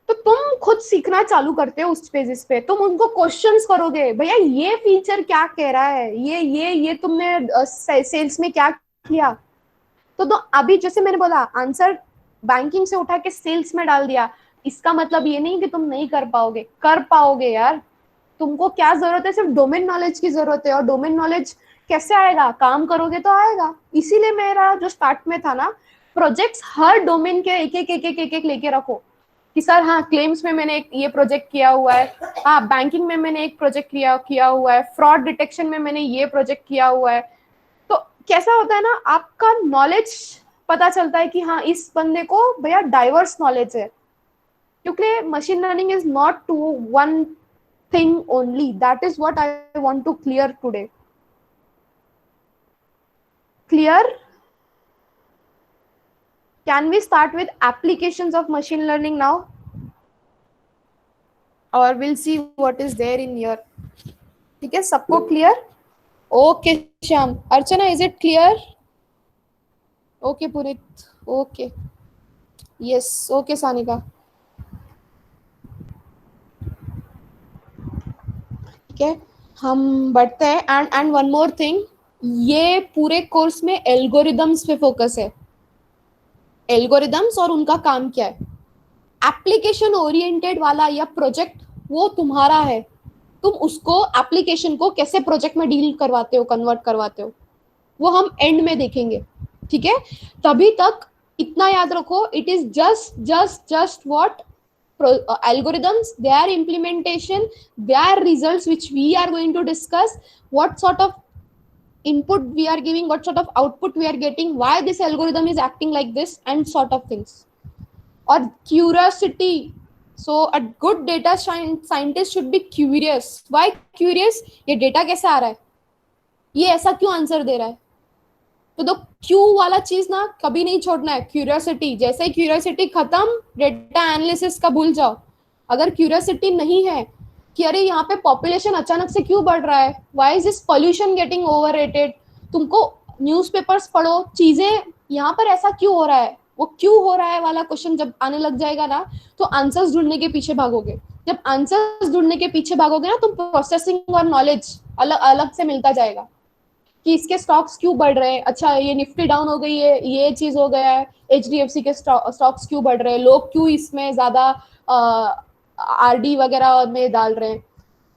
तो तुम खुद सीखना चालू करते हो उस पेजेस पे, तुम उनको क्वेश्चंस करोगे, भैया ये फीचर क्या कह रहा है, ये तुमने सेल्स में क्या किया? तो अभी जैसे मैंने बोला, आंसर बैंकिंग से उठा के सेल्स में डाल दिया, इसका मतलब ये नहीं कि तुम नहीं कर पाओगे, कर पाओगे यार। तुमको क्या जरूरत है? सिर्फ डोमेन नॉलेज की जरूरत है। और डोमेन नॉलेज कैसे आएगा? काम करोगे तो आएगा। इसीलिए मेरा जो स्टार्ट में था ना, प्रोजेक्ट्स हर डोमेन के एक एक लेके रखो कि सर हाँ, क्लेम्स में मैंने एक ये प्रोजेक्ट किया हुआ है, हाँ बैंकिंग में मैंने एक प्रोजेक्ट किया हुआ है, फ्रॉड डिटेक्शन में मैंने ये प्रोजेक्ट किया हुआ है। तो कैसा होता है ना, आपका नॉलेज पता चलता है कि हाँ इस बंदे को भैया डाइवर्स नॉलेज है। क्योंकि machine learning is not to one thing only. That is what I want to clear today. Clear? Can we start with applications of machine learning now? Or we'll see what is there in here. ठीक है, सबको clear? Okay Shyam. Archana, is it clear? Okay पुरित. Okay. Yes. Okay Sanika. ठीक है, हम बढ़ते हैं. And one more thing, ये पूरे कोर्स में एल्गोरिदम्स पे फोकस है. एल्गोरिदम्स और उनका काम क्या है. एप्लीकेशन ओरिएंटेड वाला या प्रोजेक्ट वो तुम्हारा है. तुम उसको एप्लीकेशन को कैसे प्रोजेक्ट में डील करवाते हो, कन्वर्ट करवाते हो, वो हम एंड में देखेंगे. ठीक है, तभी तक इतना याद रखो, it is just what algorithms, their implementation, their results which we are going to discuss, what sort of input we are giving, what sort of output we are getting, why this algorithm is acting like this, and sort of things. Or curiosity. So a good data scientist should be curious. Why curious? ये data कैसे आ रहा है, ये ऐसा क्यों answer दे रहा है. तो क्यों वाला चीज ना कभी नहीं छोड़ना है. क्यूरियोसिटी, जैसे ही क्यूरियोसिटी खत्म, डेटा एनालिसिस का भूल जाओ. अगर क्यूरियोसिटी नहीं है कि अरे यहाँ पे पॉपुलेशन अचानक से क्यों बढ़ रहा है, why is this pollution getting overrated, तुमको न्यूज़पेपर्स पढ़ो, चीजें यहाँ पर ऐसा क्यों हो रहा है, वो क्यों हो रहा है वाला क्वेश्चन जब आने लग जाएगा ना, तो आंसर्स ढूंढने के पीछे भागोगे. जब आंसर्स ढूंढने के पीछे भागोगे ना, तो प्रोसेसिंग और नॉलेज अलग अलग से मिलता जाएगा कि इसके स्टॉक्स क्यों बढ़ रहे हैं. अच्छा, ये निफ्टी डाउन हो गई है, ये चीज हो गया है, HDFC के स्टॉक्स क्यों बढ़ रहे हैं, लोग क्यों इसमें ज्यादा RD वगैरह में डाल रहे हैं.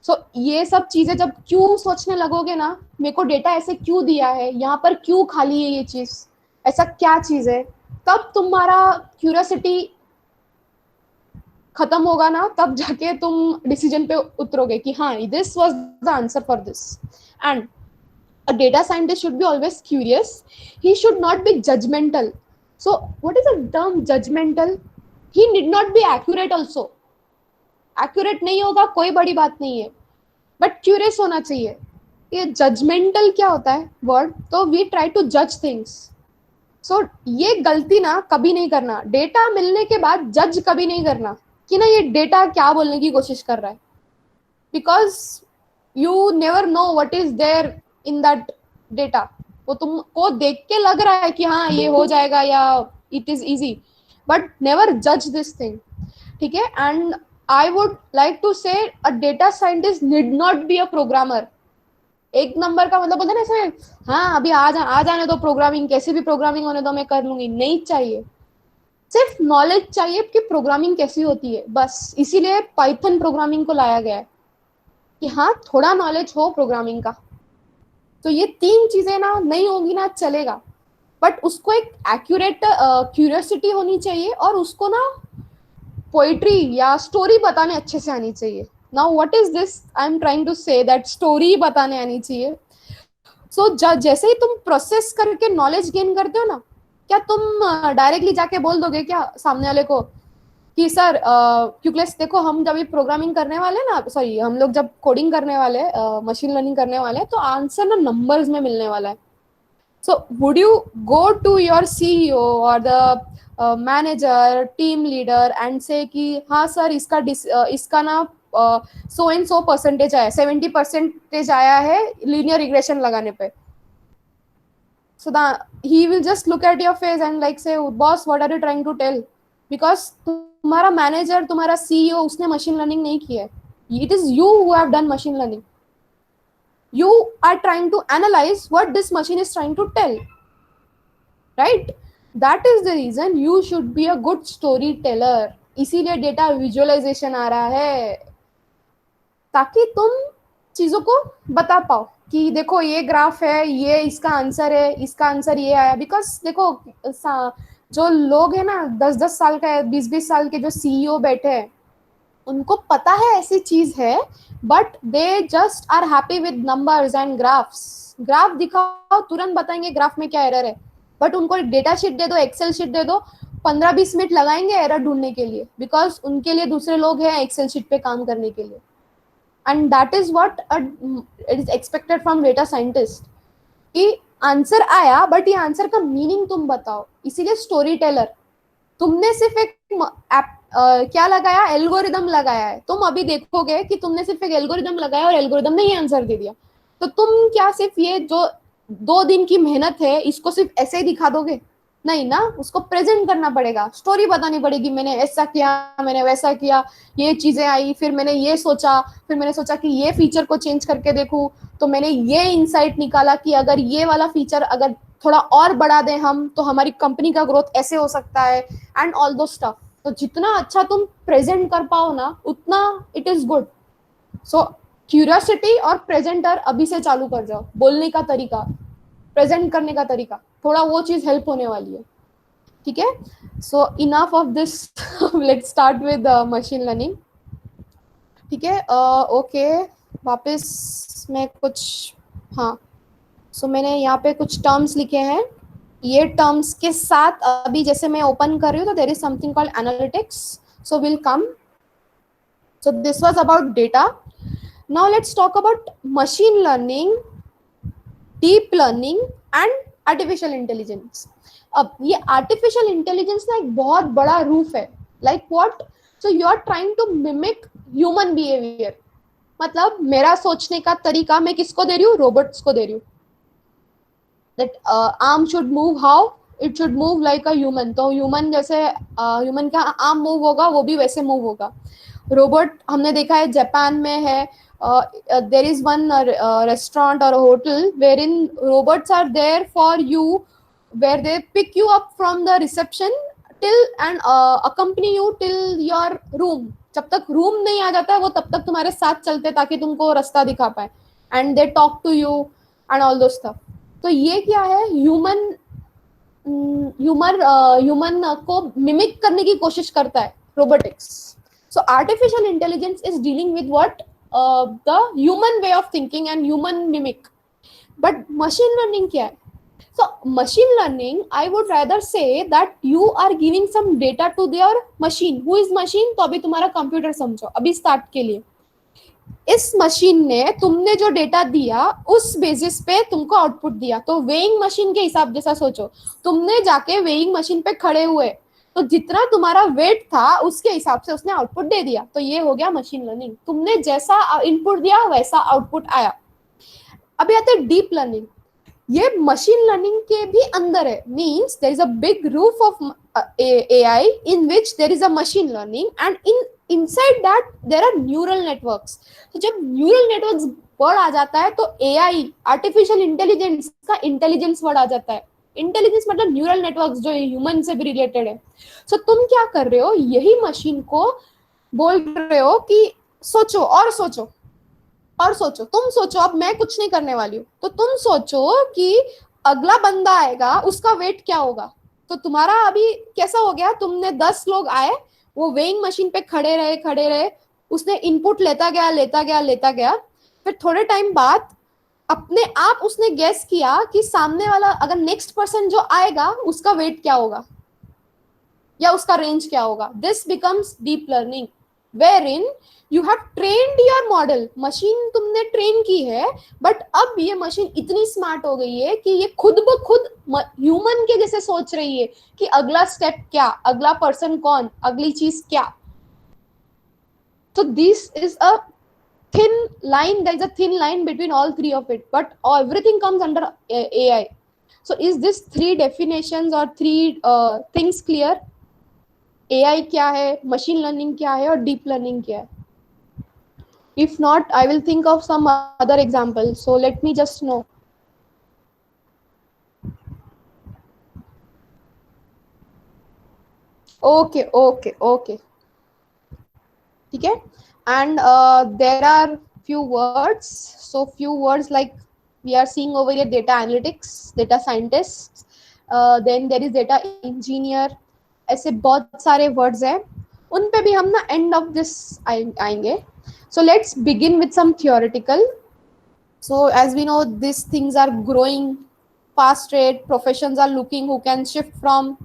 सो ये सब चीजें जब क्यों सोचने लगोगे ना, मेरे को डेटा ऐसे क्यों दिया है, यहाँ पर क्यों खाली है ये चीज, ऐसा क्या चीज है, तब तुम्हारा क्यूरियोसिटी खत्म होगा ना, तब जाके तुम डिसीजन पे उतरोगे कि हाँ, this was the answer for this. And a data scientist should be always curious. He should not be judgmental. So what is the term judgmental? He need not be accurate also. Accurate नहीं होगा कोई बड़ी बात नहीं है, but curious होना चाहिए. ये judgmental क्या होता है word? तो we try to judge things. So ये गलती ना कभी नहीं करना. डेटा मिलने के बाद जज कभी नहीं करना कि ना ये डेटा क्या बोलने की कोशिश कर रहा है, because you never know what is there in that data. वो तुमको देख के लग रहा है कि हाँ ये हो जाएगा या it is easy, but never जज दिस थिंग. ठीक है, and I would like to say a data scientist need not be a programmer. एक नंबर का मतलब बोलते हैं ना ऐसे, हाँ अभी आ जाने दो प्रोग्रामिंग, कैसे भी प्रोग्रामिंग होने दो, मैं कर लूंगी. नहीं चाहिए, सिर्फ नॉलेज चाहिए कि प्रोग्रामिंग कैसी होती है, बस. इसीलिए पाइथन प्रोग्रामिंग को लाया गया है कि हाँ थोड़ा नॉलेज हो प्रोग्रामिंग का. तो ये तीन चीजें ना नहीं होगी ना चलेगा, बट उसको एक एक्यूरेट क्यूरियोसिटी होनी चाहिए और उसको ना पोइट्री या स्टोरी बताने अच्छे से आनी चाहिए. Now what is this I am trying to say, that story बताने आनी चाहिए. सो जैसे ही तुम प्रोसेस करके नॉलेज गेन करते हो ना, क्या तुम डायरेक्टली जाके बोल दोगे क्या सामने वाले को कि सर क्योंकि देखो हम जब ये प्रोग्रामिंग करने वाले ना, सॉरी हम लोग जब कोडिंग करने वाले, मशीन लर्निंग करने वाले, तो आंसर ना नंबर्स में मिलने वाला है. So would you go to your CEO और the manager, team leader and say कि हाँ सर इसका ना सो एंड सो परसेंटेज आया, 70% आया है लीनियर रिग्रेशन लगाने पे. So he will just look at your face and like say, boss what are you trying to tell? Because तुम्हारा मैनेजर, तुम्हारा CEO उसने मशीन लर्निंग नहीं किया है. It is you who have done machine learning. You are trying to analyze what this machine is trying to tell, right? That is the reason you should be a good storyteller. इसीलिए data visualisation आ रहा है, ताकि तुम चीजों को बता पाओ कि देखो ये ग्राफ है, ये इसका आंसर है, इसका आंसर ये आया. बिकॉज देखो जो लोग है ना 10-10 साल का, 20-20 साल के जो CEO बैठे हैं, उनको पता है ऐसी चीज है, but they just are happy with numbers and graphs. Graph दिखाओ तुरंत बताएंगे ग्राफ में क्या एरर है, बट उनको डेटा शीट दे दो, एक्सेल शीट दे दो, 15-20 मिनट लगाएंगे एरर ढूंढने के लिए, बिकॉज उनके लिए दूसरे लोग हैं एक्सेल शीट पे काम करने के लिए. And that is what it is expected from data scientist कि आंसर आया, बट ये आंसर का मीनिंग तुम बताओ. इसीलिए स्टोरी टेलर, तुमने सिर्फ एक क्या लगाया, एल्गोरिदम लगाया है। तुम अभी देखोगे कि तुमने सिर्फ एक एल्गोरिदम लगाया और एल्गोरिदम ने ये आंसर दे दिया, तो तुम क्या सिर्फ ये जो 2 दिन की मेहनत है इसको सिर्फ ऐसे ही दिखा दोगे? नहीं ना, उसको प्रेजेंट करना पड़ेगा, स्टोरी बतानी पड़ेगी, मैंने ऐसा किया, मैंने वैसा किया, ये चीजें आई, फिर मैंने ये सोचा, फिर मैंने सोचा कि ये फीचर को चेंज करके देखूं, तो मैंने ये इंसाइट निकाला कि अगर ये वाला फीचर अगर थोड़ा और बढ़ा दें हम, तो हमारी कंपनी का ग्रोथ ऐसे हो सकता है, एंड ऑल दो स्टफ। तो जितना अच्छा तुम प्रेजेंट कर पाओ ना, उतना it is good. So curiosity और प्रेजेंटर अभी से चालू कर जाओ, बोलने का तरीका, प्रेजेंट करने का तरीका, थोड़ा वो चीज हेल्प होने वाली है। ठीक है, so enough of this, let's start with machine learning. ठीक है, ओके, वापस मैं कुछ, हाँ, सो मैंने यहाँ पे कुछ टर्म्स लिखे हैं। ये टर्म्स के साथ अभी जैसे मैं ओपन कर रही हूँ, तो there is something called analytics, so will come. So this was about data. Now let's talk about machine learning, deep learning and artificial intelligence. अब ये आर्टिफिशियल इंटेलिजेंस ना एक बहुत बड़ा रूफ है। Like what? So you are trying to mimic human behaviour. मतलब मेरा सोचने का तरीका मैं किसको दे रही हूँ? रोबोट्स को दे रही हूँ। That arm should move how, it should move like a human. तो ह्यूमन जैसे ह्यूमन का आर्म मूव होगा, वो भी वैसे मूव होगा। रोबोट हमने देखा है जापान में है, there is one restaurant or a hotel wherein robots are there for you, where they pick you up from the reception till and accompany you till your room। जब तक room नहीं आ जाता है वो तब तक तुम्हारे साथ चलते ताकि तुमको रास्ता दिखा पाए, and they talk to you and all those stuff. तो ये क्या है? ह्यूमन को मिमिक करने की कोशिश करता है robotics. So artificial intelligence is dealing with what? the human way of thinking and human mimic. But machine learning क्या है? So machine learning, I would rather say that you are giving some data to their machine. Who is machine? तो अभी तुम्हारा computer समझो अभी start के लिए। इस मशीन ने तुमने जो डेटा दिया उस बेसिस पे तुमको आउटपुट दिया। तो वेइंग मशीन के हिसाब जैसा सोचो, तुमने जाके वेइंग मशीन पे खड़े हुए, तो जितना तुम्हारा वेट था उसके हिसाब से उसने आउटपुट दे दिया। तो ये हो गया मशीन लर्निंग। तुमने जैसा इनपुट दिया वैसा आउटपुट आया। अभी आते हैं डीप लर्निंग। ये मशीन लर्निंग के भी अंदर है, means there is a big roof of AI in which there is a machine learning, and inside that there are neural networks. तो जब न्यूरल नेटवर्क्स वर्ड आ जाता है तो एआई, आर्टिफिशियल इंटेलिजेंस का इंटेलिजेंस वर्ड आ जाता है। इंटेलिजेंस मतलब न्यूरल नेटवर्क्स जो ह्यूमन से भी रिलेटेड है। सो तुम क्या कर रहे हो? यही मशीन को बोल रहे हो कि सोचो और सोचो और सोचो। तुम सोचो, अब मैं कुछ नहीं करने वाली हूँ, तो तुम सोचो कि अगला बंदा आएगा उसका वेट क्या होगा। तो तुम्हारा अभी कैसा हो गया? तुमने 10 लोग आए, वो वेइंग मशीन पे खड़े रहे, उसने इनपुट लेता गया, फिर थोड़े टाइम बाद अपने आप उसने गेस किया कि सामने वाला अगर नेक्स्ट पर्सन जो आएगा उसका वेट क्या होगा या उसका रेंज क्या होगा। This becomes deep learning, where in you have trained your model. Machine तुमने ट्रेन की है, बट अब ये मशीन इतनी स्मार्ट हो गई है कि ये खुद ब खुद ह्यूमन के जैसे सोच रही है कि अगला स्टेप क्या, अगला पर्सन कौन, अगली चीज क्या। तो this is a thin line, there is a thin line between all three of it, but everything comes under AI. So is this 3 definitions or 3 things clear? AI क्या है, machine learning क्या है और deep learning क्या है? If not, I will think of some other example, so let me just know. Okay, ठीक है। And there are few words, so few words like we are seeing over here: data analytics, data scientists, then there is data engineer। ऐसे बहुत सारे words हैं, उन पे भी हम ना end of this आएंगे। So let's begin with some theoretical। So as we know, these things are growing fast rate, professions are looking who can shift from,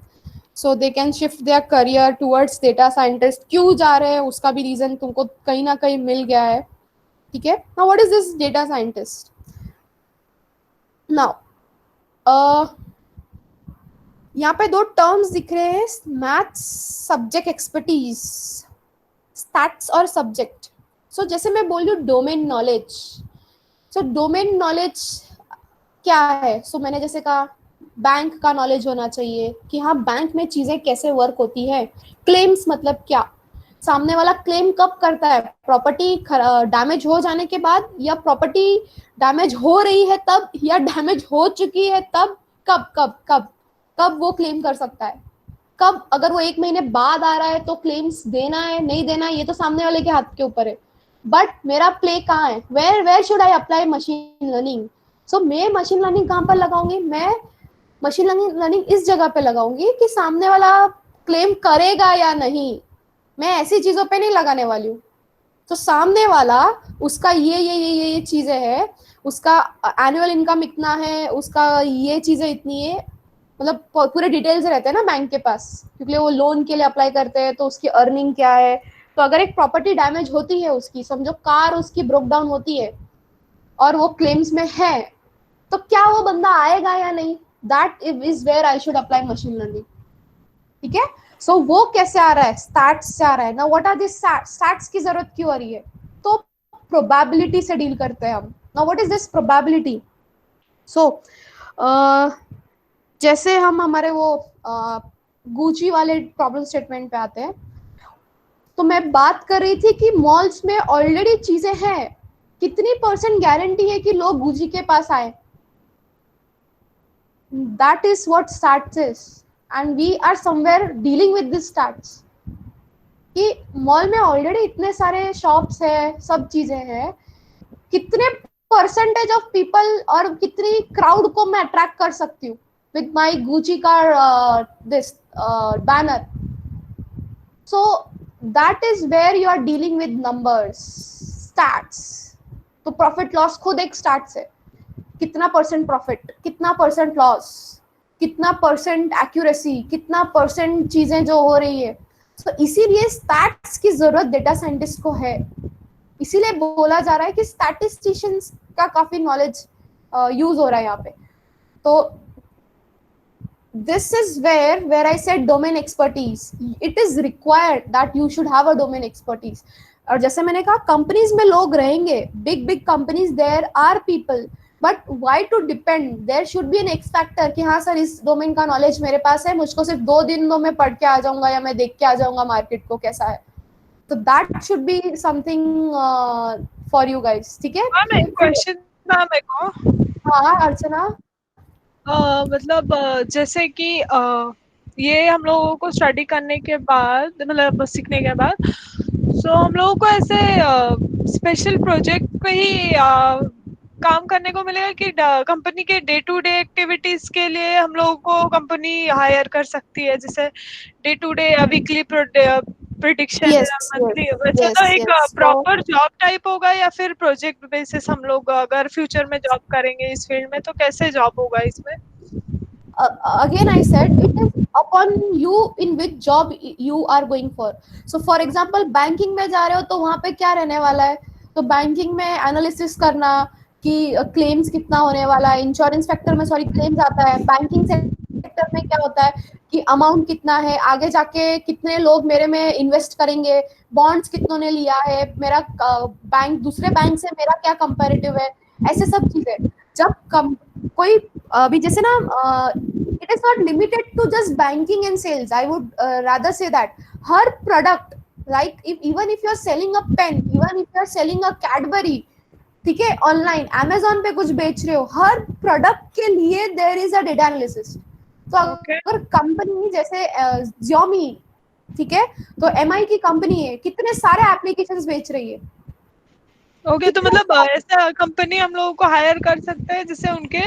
so they can shift their career towards data scientist। क्यों जा रहे हैं उसका भी reason तुमको कहीं ना कहीं मिल गया है। ठीक है, now what is this data scientist? Now यहाँ पे दो टर्म्स दिख रहे हैं, मैथ्स सब्जेक्ट एक्सपर्टीज, स्टैट्स और सब्जेक्ट। सो जैसे मैं बोल रही हूँ domain knowledge, so domain knowledge क्या है? सो मैंने जैसे कहा बैंक का नॉलेज होना चाहिए कि हाँ बैंक में चीजें कैसे वर्क होती है। क्लेम्स मतलब क्या, सामने वाला क्लेम कब करता है, प्रॉपर्टी डैमेज हो जाने के बाद, या प्रॉपर्टी डैमेज हो रही है तब, या डैमेज हो चुकी है तब, कब कब कब कब वो क्लेम कर सकता है, कब, अगर वो 1 महीने बाद आ रहा है तो क्लेम्स देना है नहीं देना है ये तो सामने वाले के हाथ के ऊपर है। बट मेरा प्ले कहाँ है, where where should I apply machine learning? So मैं मशीन लर्निंग कहाँ पर लगाऊंगी, मैं मशीन लर्निंग इस जगह पे लगाऊंगी कि सामने वाला क्लेम करेगा या नहीं, मैं ऐसी चीजों पे नहीं लगाने वाली हूँ। तो सामने वाला, उसका ये चीजें है, उसका एनुअल इनकम इतना है, उसका ये चीजें इतनी है, मतलब पूरे डिटेल्स रहते हैं ना बैंक के पास, क्योंकि वो लोन के लिए अप्लाई करते हैं तो उसकी अर्निंग क्या है। तो अगर एक प्रॉपर्टी डैमेज होती है उसकी, समझो कार उसकी ब्रोक डाउन होती है और वो क्लेम्स में है, तो क्या वो बंदा आएगा या नहीं, that is where I should apply machine learning. ठीक है, सो वो कैसे आ रहा है, स्टैट्स से आ रहा है ना। व्हाट आर दिस स्टैट्स की जरूरत क्यों आ रही है, तो प्रोबेबिलिटी से डील करते हैं हम ना। What is this probability? So जैसे हम हमारे वो गूची वाले प्रॉब्लम स्टेटमेंट पे आते हैं, तो मैं बात कर रही थी कि मॉल्स में ऑलरेडी चीजें हैं, कितनी परसेंट गारंटी है कि लोग गूची के पास आए, that is what stats is, and we are somewhere dealing with this stats कि मॉल में ऑलरेडी इतने सारे शॉप्स है, सब चीजें हैं, कितने परसेंटेज ऑफ पीपल और कितनी क्राउड को मैं अट्रैक्ट कर सकती हूँ विद माई गुची का this banner. So that is where you are dealing with numbers, stats. तो प्रॉफिट लॉस खुद एक स्टैट्स है, कितना परसेंट प्रॉफिट, कितना परसेंट लॉस, कितना परसेंट एक्यूरेसी, कितना परसेंट चीजें जो हो रही है। तो इसीलिए स्टैट्स की जरूरत डेटा साइंटिस्ट को है, इसीलिए बोला जा रहा है कि स्टैटिस्टिशियंस का काफी नॉलेज यूज हो रहा है यहाँ पे। तो this is where I said domain expertise, it is required that you should have a domain expertise। और जैसे मैंने कहा कंपनीज में लोग रहेंगे, big big companies, there are people, but why to depend, there should be an X factor कि हाँ sir इस डोमेन का नॉलेज मेरे पास है, मुझको सिर्फ 2 दिन दो, मैं पढ़ के आ जाऊंगा या मैं देख के आ जाऊंगा मार्केट को कैसा है। तो that should be something for you guys. ठीक है, हाँ, मैं क्वेश्चन था मेरे को। हाँ अर्चना। मतलब जैसे कि ये हम लोगों को स्टडी करने के बाद, मतलब सीखने के बाद, सो हम लोगों को ऐसे स्पेशल प्रोजेक्ट पे ही काम करने को मिलेगा कि कंपनी के डे टू डे एक्टिविटीज के लिए हम लोगों को कंपनी हायर कर सकती है, जैसे डे टू डे या वीकली प्रिडिक्शन यस या मंथली, यस वैसे तो यस एक यस। प्रॉपर जॉब टाइप होगा या फिर प्रोजेक्ट बेसिस हम लोग अगर फ्यूचर में जॉब करेंगे इस फील्ड में तो कैसे जॉब होगा इसमें? Again I said it is upon you in which job you are going for। So for example banking में जा रहे हो तो वहां पे क्या रहने वाला है, तो बैंकिंग में एनालिसिस करना कि क्लेम्स कितना होने वाला है, इंश्योरेंस सेक्टर में सॉरी क्लेम्स आता है, बैंकिंग सेक्टर में क्या होता है कि अमाउंट कितना है, आगे जाके कितने लोग मेरे में इन्वेस्ट करेंगे, बॉन्ड्स कितनों ने लिया है, मेरा बैंक दूसरे बैंक से मेरा क्या कंपैरेटिव है, ऐसे सब चीजें। जब कोई अभी जैसे ना it is not limited to just banking and sales, I would rather say that हर product, like even if you are selling a pen, even if you are selling a Cadbury, ठीक है, ऑनलाइन अमेजोन पे कुछ बेच रहे हो, हर product के लिए there is a data analysis. तो अगर कंपनी जैसे Xiaomi, ठीक है, तो MI की कंपनी है, कितने सारे एप्लीकेशंस बेच रही है। ओके, तो मतलब ऐसा कंपनी हम लोगों को हायर कर सकते हैं जिससे उनके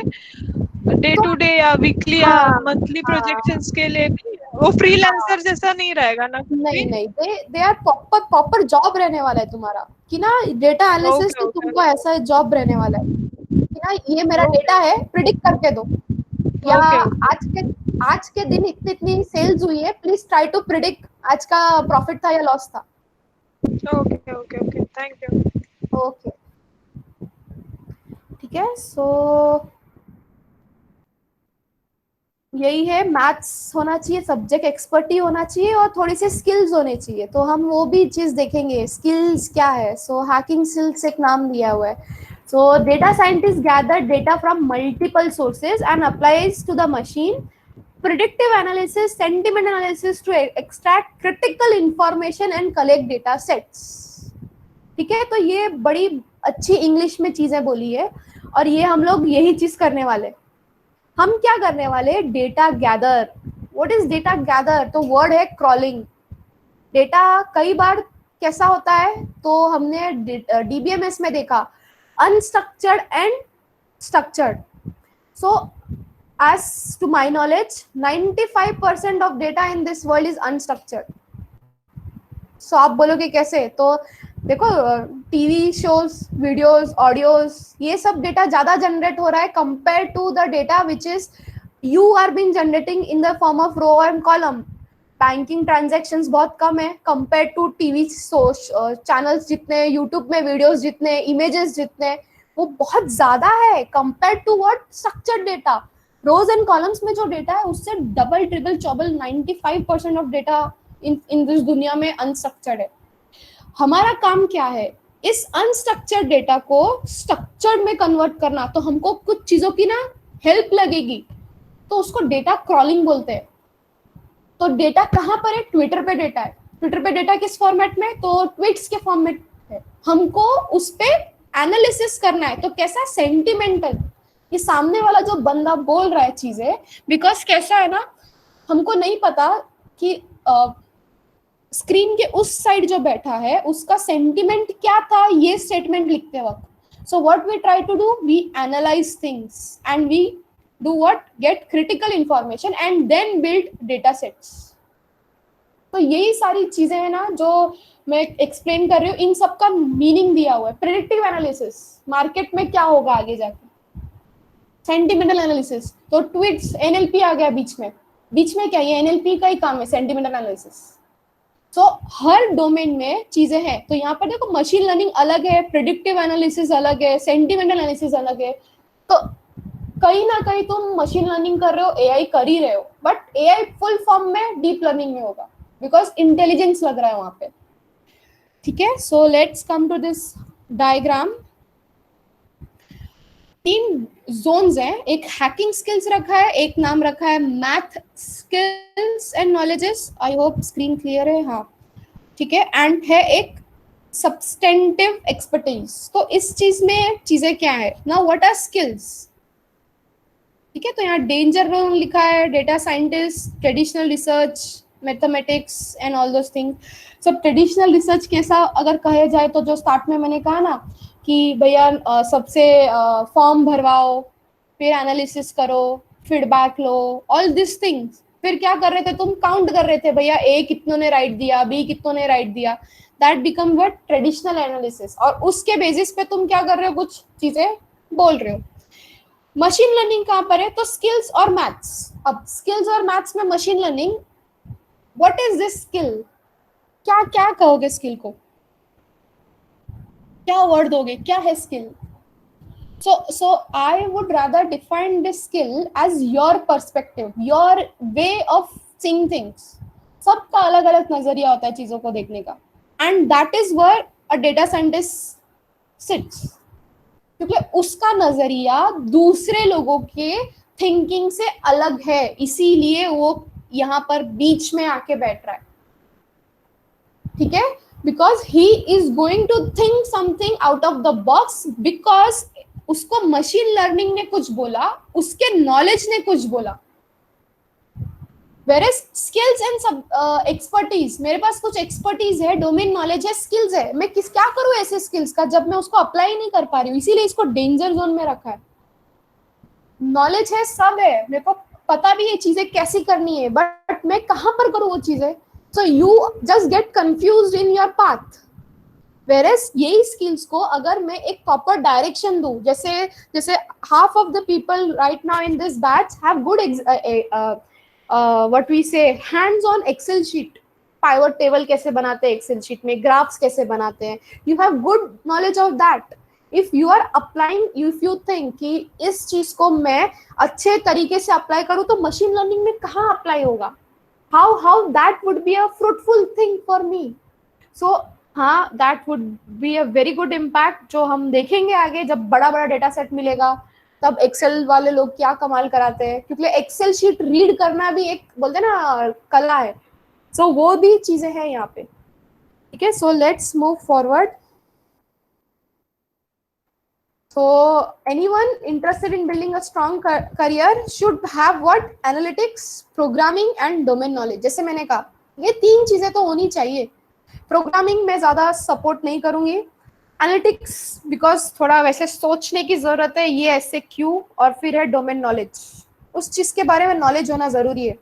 डे टू डे या वीकली या हाँ मंथली हाँ प्रोजेक्शंस के लिए भी वो फ्रीलांसर जैसा नहीं रहेगा ना कुछ नहीं भी? नहीं, दे आर प्रॉपर जॉब रहने वाला है तुम्हारा, कि ना डेटा एनालिसिस ओके तो ओके तुमको ऐसा जॉब रहने वाला है कि ना ये मेरा ओके डेटा है, प्रिडिक्ट करके दो, या ओके आज के दिन इतनी इतनी सेल्स हुई है, प्लीज ट्राई टू प्रिडिक्ट आज का प्रॉफिट था या लॉस था। Okay okay okay, thank you. Okay ठीक है, सो यही है, मैथ्स होना चाहिए, सब्जेक्ट एक्सपर्टी होना चाहिए और थोड़ी सी स्किल्स होने चाहिए। तो हम वो भी चीज देखेंगे, स्किल्स क्या है। सो हैकिंग स्किल्स एक नाम दिया हुआ है। So data scientist gather data from multiple sources and applies to the machine, predictive analysis, sentiment analysis to extract critical information and collect data sets। ठीक है, तो ये बड़ी अच्छी इंग्लिश में चीजें बोली है और ये हम लोग यही चीज करने वाले। हम क्या करने वाले, data gather. What is data gather? तो वर्ड है क्रॉलिंग। डेटा कई बार कैसा होता है, तो हमने डीबीएमएस में देखा unstructured and structured. So as to my knowledge 95% of data in this world is unstructured। so आप बोलोगे कैसे? तो देखो टीवी शोज, वीडियोस, ऑडियोज, ये सब डेटा ज्यादा जनरेट हो रहा है compare to the data which is you are being generating in the form of row and column. Banking transactions बहुत कम है कंपेयर टू टीवी चैनल्स जितने, यूट्यूब में वीडियोस जितने, इमेजेस जितने, वो बहुत ज्यादा है compare to what structured data. Rows and columns में जो डेटा है उससे डबल ट्रिपल चौबल 95% ऑफ डेटा इन दिस दुनिया में अनस्ट्रक्चर्ड है। हमारा काम क्या है, इस अनस्ट्रक्चर्ड डेटा को स्ट्रक्चर्ड में कन्वर्ट करना। तो हमको कुछ चीजों की ना हेल्प लगेगी, तो उसको डेटा क्रॉलिंग बोलते हैं। तो डेटा कहाँ पर है? ट्विटर पे डेटा है। ट्विटर पे डेटा किस फॉर्मेट में? तो ट्वीट्स के फॉर्मेट है। हमको उस पे एनालिसिस करना है। तो कैसा? सेंटिमेंटल। ये सामने वाला जो बंदा बोल रहा है चीजें, बिकॉज कैसा है ना, हमको नहीं पता कि स्क्रीन के उस साइड जो बैठा है उसका सेंटिमेंट क्या था ये स्टेटमेंट लिखते वक्त। So what we try to do, we analyze things and we do what, get critical information and then build data sets. तो यही सारी चीजें हैं ना जो मैं एक्सप्लेन कर रही हूँ, इन सब का मीनिंग दिया हुआ है। प्रेडिक्टिव एनालिसिस, मार्केट में क्या होगा आगे जाके। सेंटिमेंटल एनालिसिस, तो ट्वीट्स, एनएलपी आ गया बीच में क्या, ये एनएलपी का ही काम है, सेंटिमेंटल एनालिसिस। सो हर डोमेन में चीजें हैं। तो यहाँ पर देखो मशीन लर्निंग अलग है, प्रेडिक्टिव एनालिसिस अलग है, सेंटिमेंटल एनालिसिस अलग है। तो कहीं ना कहीं तुम मशीन लर्निंग कर रहे हो, एआई कर ही रहे हो, बट एआई फुल फॉर्म में डीप लर्निंग में होगा बिकॉज इंटेलिजेंस लग रहा है वहां पे। ठीक है, so let's come to this diagram. 3 zones हैं, एक हैकिंग स्किल्स रखा है, एक नाम रखा है math skills and knowledges. I hope screen clear है, हाँ ठीक है। एंड है एक सब्सटेंटिव एक्सपर्टीज। तो इस चीज में चीजें क्या है ना, व्हाट आर स्किल्स। ठीक है, तो यहाँ डेंजर जोन लिखा है, data scientist, traditional research, mathematics and all those things. सब ट्रेडिशनल रिसर्च कैसा अगर कहे जाए तो जो स्टार्ट में मैंने कहा ना कि भैया सबसे फॉर्म भरवाओ, फिर एनालिसिस करो, feedback low, all this things. फिर क्या कर रहे थे तुम, काउंट कर रहे थे भैया ए कितनों ने राइट दिया, बी कितनों ने राइट दिया। That become what, traditional analysis. और उसके बेसिस पे तुम क्या कर रहे हो, कुछ चीजें बोल रहे हो। मशीन लर्निंग कहाँ पर है, तो स्किल्स और मैथ्स। अब स्किल्स और मैथ्स में machine learning, what is this skill, क्या क्या कहोगे स्किल को, क्या वर्ड दोगे, क्या है skill. so I would rather define this skill as your perspective, your way of seeing things। सबका अलग अलग नजरिया होता है चीजों को देखने का, and that is where a data scientist sits। क्योंकि उसका नजरिया दूसरे लोगों के थिंकिंग से अलग है, इसीलिए वो यहाँ पर बीच में आके बैठ रहा है। ठीक है, because he is going to think something out of the box, because उसको मशीन लर्निंग ने कुछ बोला, उसके नॉलेज ने कुछ बोला। Whereas skills and एक्सपर्टीज, मेरे पास कुछ एक्सपर्टीज है, डोमेन नॉलेज है, स्किल्स है, मैं क्या करूं ऐसे स्किल्स का जब मैं उसको अप्लाई नहीं कर पा रही हूँ, इसीलिए इसको डेंजर जोन में रखा है। नॉलेज है, सब है, मेरे को पता भी है चीजें कैसी करनी है, बट मैं कहाँ पर करूँ वो चीजें। So you just get confused in your path। Whereas यही skills को अगर मैं एक proper direction दूं, जैसे half of the people right now in this batch have good what we say hands on Excel sheet, pivot table कैसे बनाते हैं Excel sheet में, graphs कैसे बनाते हैं, you have good knowledge of that। If you are applying, if you think कि इस चीज को मैं अच्छे तरीके से अप्लाई करूं तो मशीन लर्निंग में कहाँ अप्लाई होगा, how that would be a fruitful thing for me. So हाँ, that would be a very good impact, जो हम देखेंगे आगे जब बड़ा बड़ा डेटा सेट मिलेगा तब एक्सेल वाले लोग क्या कमाल कराते हैं, क्योंकि एक्सेल शीट रीड करना भी एक बोलते हैं ना कला है. सो वो भी चीजें हैं यहाँ पे. ठीक है, so let's move forward. So anyone interested in building a strong career should have what? Analytics, programming and domain knowledge. जैसे मैंने कहा ये 3 चीजें तो होनी चाहिए. प्रोग्रामिंग में ज्यादा सपोर्ट नहीं करूंगी. एनालिटिक्स बिकॉज थोड़ा वैसे सोचने की जरूरत है, ये ऐसे क्यों, और फिर है डोमेन नॉलेज, उस चीज के बारे में नॉलेज होना जरूरी है.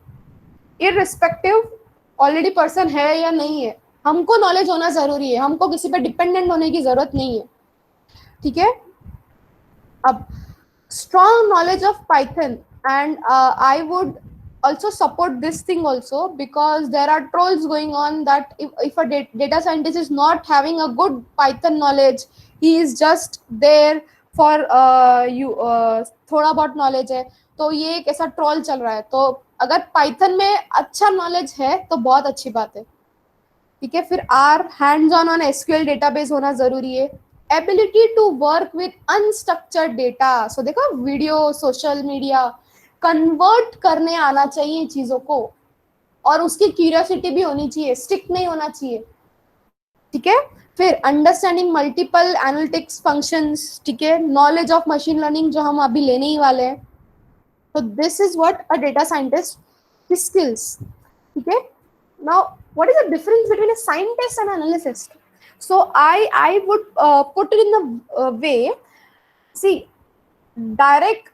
इररिस्पेक्टिव ऑलरेडी पर्सन है या नहीं है, हमको नॉलेज होना जरूरी है, हमको किसी पे डिपेंडेंट होने की जरूरत नहीं है. ठीक है, अब strong knowledge of Python, and I would also support this thing also, because there are trolls going on that if a data scientist is not having a good Python knowledge, he is just there for थोड़ा बहुत knowledge है, तो ये एक ऐसा troll चल रहा है. तो अगर Python में अच्छा knowledge है तो बहुत अच्छी बात है. ठीक है, फिर R hands on SQL database होना जरूरी है. Ability to work with unstructured data. So देखो वीडियो, सोशल मीडिया कन्वर्ट करने आना चाहिए चीजों को, और उसकी क्यूरियोसिटी भी होनी चाहिए, स्टिक नहीं होना चाहिए. ठीक है, फिर अंडरस्टैंडिंग मल्टीपल एनालिटिक्स फंक्शंस. ठीक है, नॉलेज ऑफ मशीन लर्निंग जो हम अभी लेने ही वाले हैं. तो this is what a data scientist skills. ठीक है, now what is the difference between a scientist and analyst? So I would put it in the way, see, direct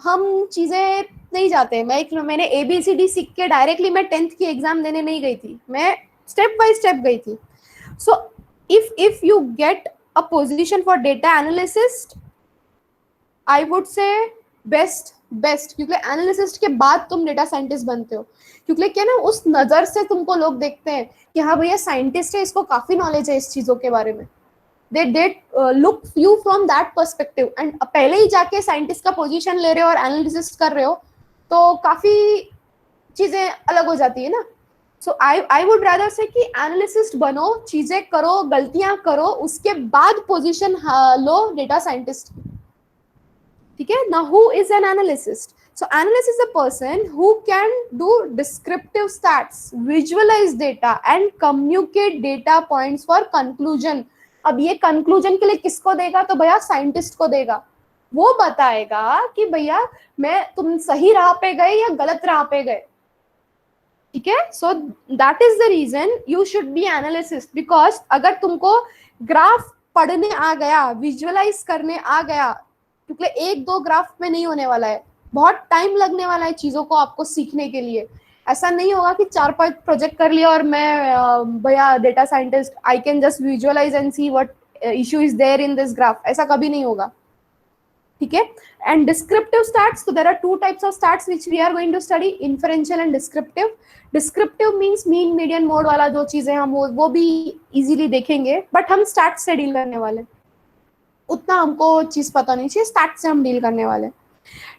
हम चीजें नहीं जाते. मैंने ABCD सीख के डायरेक्टली मैं 10th की एग्जाम देने नहीं गई थी, मैं स्टेप बाय स्टेप गई थी. So if you get a position for data analyst, I would से बेस्ट, क्योंकि एनालिसिस्ट के बाद तुम डेटा साइंटिस्ट बनते हो. क्योंकि क्या ना, उस नजर से तुमको लोग देखते हैं कि हाँ भैया साइंटिस्ट है, इसको काफी नॉलेज है इस चीजों के बारे में. They look you from that perspective. And पहले ही जाके साइंटिस्ट का पोजीशन ले रहे हो और एनालिसिस कर रहे हो तो काफी चीजें अलग हो जाती है ना. सो आई वुड रादर से कि एनालिसिस्ट बनो, चीजें करो, गलतियां करो, उसके बाद पोजीशन लो डेटा साइंटिस्ट. ठीक है, now who is an analyst? So analyst is a person who can do descriptive stats, visualize data and communicate data points for conclusion. अब ये conclusion के लिए किसको देगा? तो भैया साइंटिस्ट को देगा. वो बताएगा कि भैया तुम सही राह पे गए या गलत राह पे गए. ठीक है, so that is the reason you should be analyst, because अगर तुमको ग्राफ पढ़ने आ गया, विजुअलाइज करने आ गया, क्योंकि 1-2 ग्राफ में नहीं होने वाला है, बहुत टाइम लगने वाला है चीजों को आपको सीखने के लिए. ऐसा नहीं होगा कि 4-5 प्रोजेक्ट कर लिया और मैं भैया data scientist, I can just visualise and see what issue is there in this graph. ऐसा कभी नहीं होगा. ठीक है, एंड डिस्क्रिप्टिव स्टैट्स, तो there are 2 types of stats which we are going to study, inferential and descriptive. Descriptive means mean median mode वाला जो चीजें हम वो भी इजीली देखेंगे, बट हम स्टैट्स से डील करने वाले, उतना हमको चीज पता नहीं चाहिए, स्टैट से हम डील करने वाले.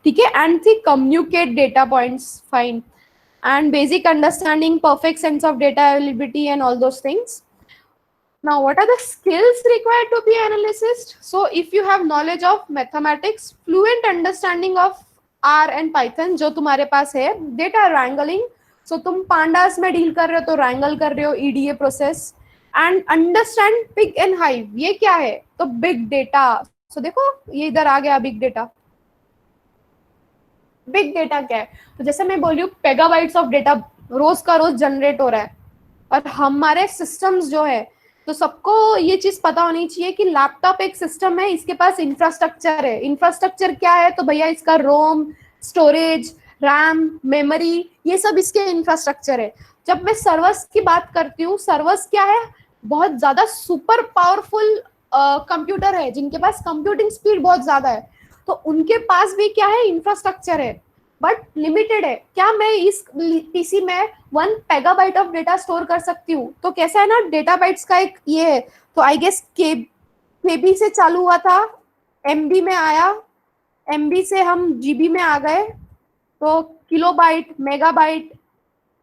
ठीक है, एंड थी communicate data points, fine, and basic understanding, perfect sense of data availability and all those things. Now what are the skills required to be analyst? So if you have knowledge of mathematics, fluent understanding of R and Python जो तुम्हारे पास है, data wrangling, so तुम pandas में deal कर रहे हो तो wrangle कर रहे हो EDA process, and understand pig and hive. ये क्या है? तो बिग डेटा. सो देखो ये इधर आ गया बिग डेटा. बिग डेटा क्या है? तो जैसे मैं बोल रही हूँ पेगाबाइट्स ऑफ डेटा रोज का रोज जनरेट हो रहा है, और हमारे सिस्टम्स जो है, तो सबको ये चीज पता होनी चाहिए कि लैपटॉप एक सिस्टम है, इसके पास इंफ्रास्ट्रक्चर है. इंफ्रास्ट्रक्चर क्या है? तो भैया इसका रोम, स्टोरेज, रैम, मेमोरी, ये सब इसके इंफ्रास्ट्रक्चर है. जब मैं सर्वर्स की बात करती हूँ, सर्वर्स क्या है? बहुत ज्यादा सुपर पावरफुल कंप्यूटर है जिनके पास कंप्यूटिंग स्पीड बहुत ज्यादा है. तो उनके पास भी क्या है? इंफ्रास्ट्रक्चर है, बट लिमिटेड है. क्या मैं इस पीसी में 1 पेगाबाइट ऑफ डेटा स्टोर कर सकती हूँ? तो कैसा है ना, डेटा बाइट्स का एक ये है, तो आई गेस केबी से चालू हुआ था, एमबी में आया, एमबी से हम जीबी में आ गए, तो किलोबाइट, मेगाबाइट,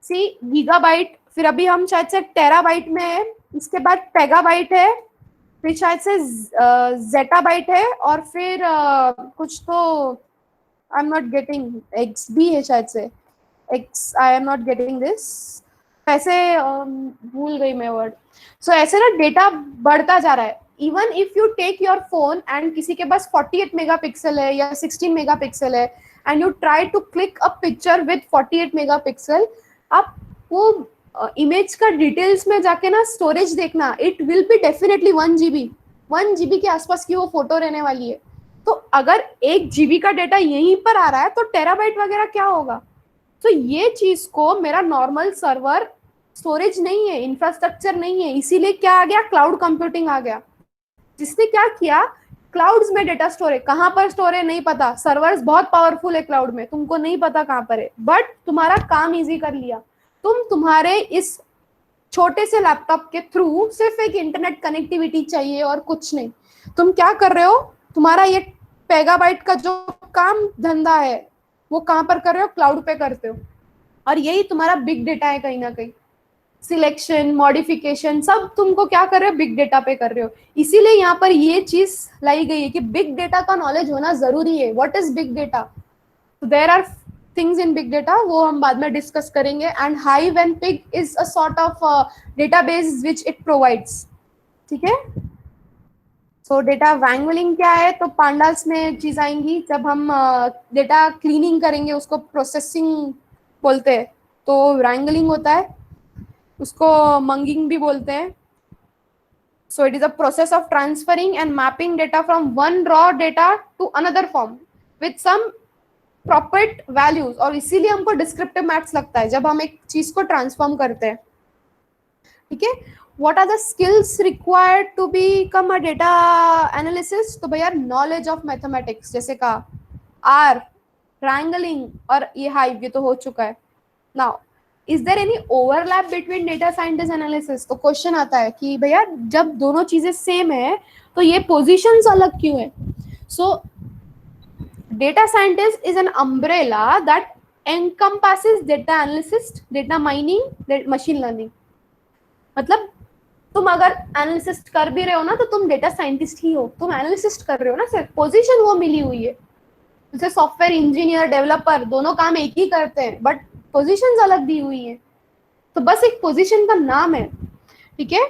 सी गीगाबाइट, फिर अभी हम शायद से टेराबाइट में है, इसके बाद पेगाबाइट है, फिर शायद से जेटाबाइट है, और फिर कुछ तो I am not getting, x भी है शायद से, x, I am not getting this, ऐसे भूल गई मैं वर्ड। सो ऐसे ना डेटा बढ़ता जा रहा है। Even if you take your phone and किसी के पास 48 मेगापिक्सल है या 16 मेगापिक्सल है and you try to click a picture with 48 megapixel, आप वो इमेज का डिटेल्स में जाके ना स्टोरेज देखना, it will be definitely 1 GB, 1 GB के आसपास की वो फोटो रहने वाली है। तो अगर 1 GB का डेटा यहीं पर आ रहा है तो टेराबाइट वगैरह क्या होगा? तो ये चीज को मेरा नॉर्मल सर्वर स्टोरेज नहीं है, इंफ्रास्ट्रक्चर नहीं है, इसीलिए क्या आ गया, क्लाउड कंप्यूटिंग आ गया, जिसने क्या किया, क्लाउड्स में डेटा स्टोर है। कहां पर स्टोर है नहीं पता, सर्वर्स बहुत पावरफुल है क्लाउड में, तुमको नहीं पता कहां पर है, बट तुम्हारा काम इजी कर लिया। तुम तुम्हारे इस छोटे से लैपटॉप के थ्रू सिर्फ एक इंटरनेट कनेक्टिविटी चाहिए और कुछ नहीं। तुम क्या कर रहे हो, तुम्हारा ये पेगाबाइट का जो काम धंधा है वो कहां पर कर रहे हो, क्लाउड पे करते हो, और यही तुम्हारा बिग डेटा है कहीं ना कहीं। सिलेक्शन, मॉडिफिकेशन, सब तुमको क्या कर रहे हो, बिग डेटा पे कर रहे हो। इसीलिए यहाँ पर ये चीज लाई गई है कि बिग डेटा का नॉलेज होना जरूरी है। What is big data? There are things in big data, वो हम बाद में डिस्कस करेंगे। And Hive and Pig is a sort of database which it provides, ठीक है। सो डेटा वैंगलिंग क्या है, तो पांडास में चीज आएंगी जब हम डेटा क्लीनिंग करेंगे, उसको प्रोसेसिंग बोलते हैं, तो wrangling होता है, उसको मंगिंग भी बोलते हैं। So it is a process of transferring and mapping data from one raw data to another form with some proper values, और इसीलिए हमको डिस्क्रिप्टिव मैथ्स लगता है जब हम एक चीज को ट्रांसफॉर्म करते हैं, ठीक है। What are the skills required to become a data analysis? तो भैया नॉलेज ऑफ मैथमेटिक्स, जैसे कहा आर, ट्रायंगलिंग और ये हाइव, ये तो हो चुका है। Now is there any overlap between data scientist analysis? तो क्वेश्चन आता है कि भैया जब दोनों चीजें सेम है तो ये पोजीशंस अलग क्यों है? So data scientist is an umbrella that encompasses data analysis, data mining, machine learning। मतलब तुम अगर एनालिसिस्ट कर भी रहे हो ना तो तुम डेटा साइंटिस्ट ही हो, तुम एनालिसिस्ट कर रहे हो ना, सिर्फ पोजीशन वो मिली हुई है। जैसे सॉफ्टवेयर इंजीनियर, डेवलपर दोनों काम एक ही करते हैं बट पोजीशंस अलग दी हुई है, तो बस एक पोजीशन का नाम है, ठीक है।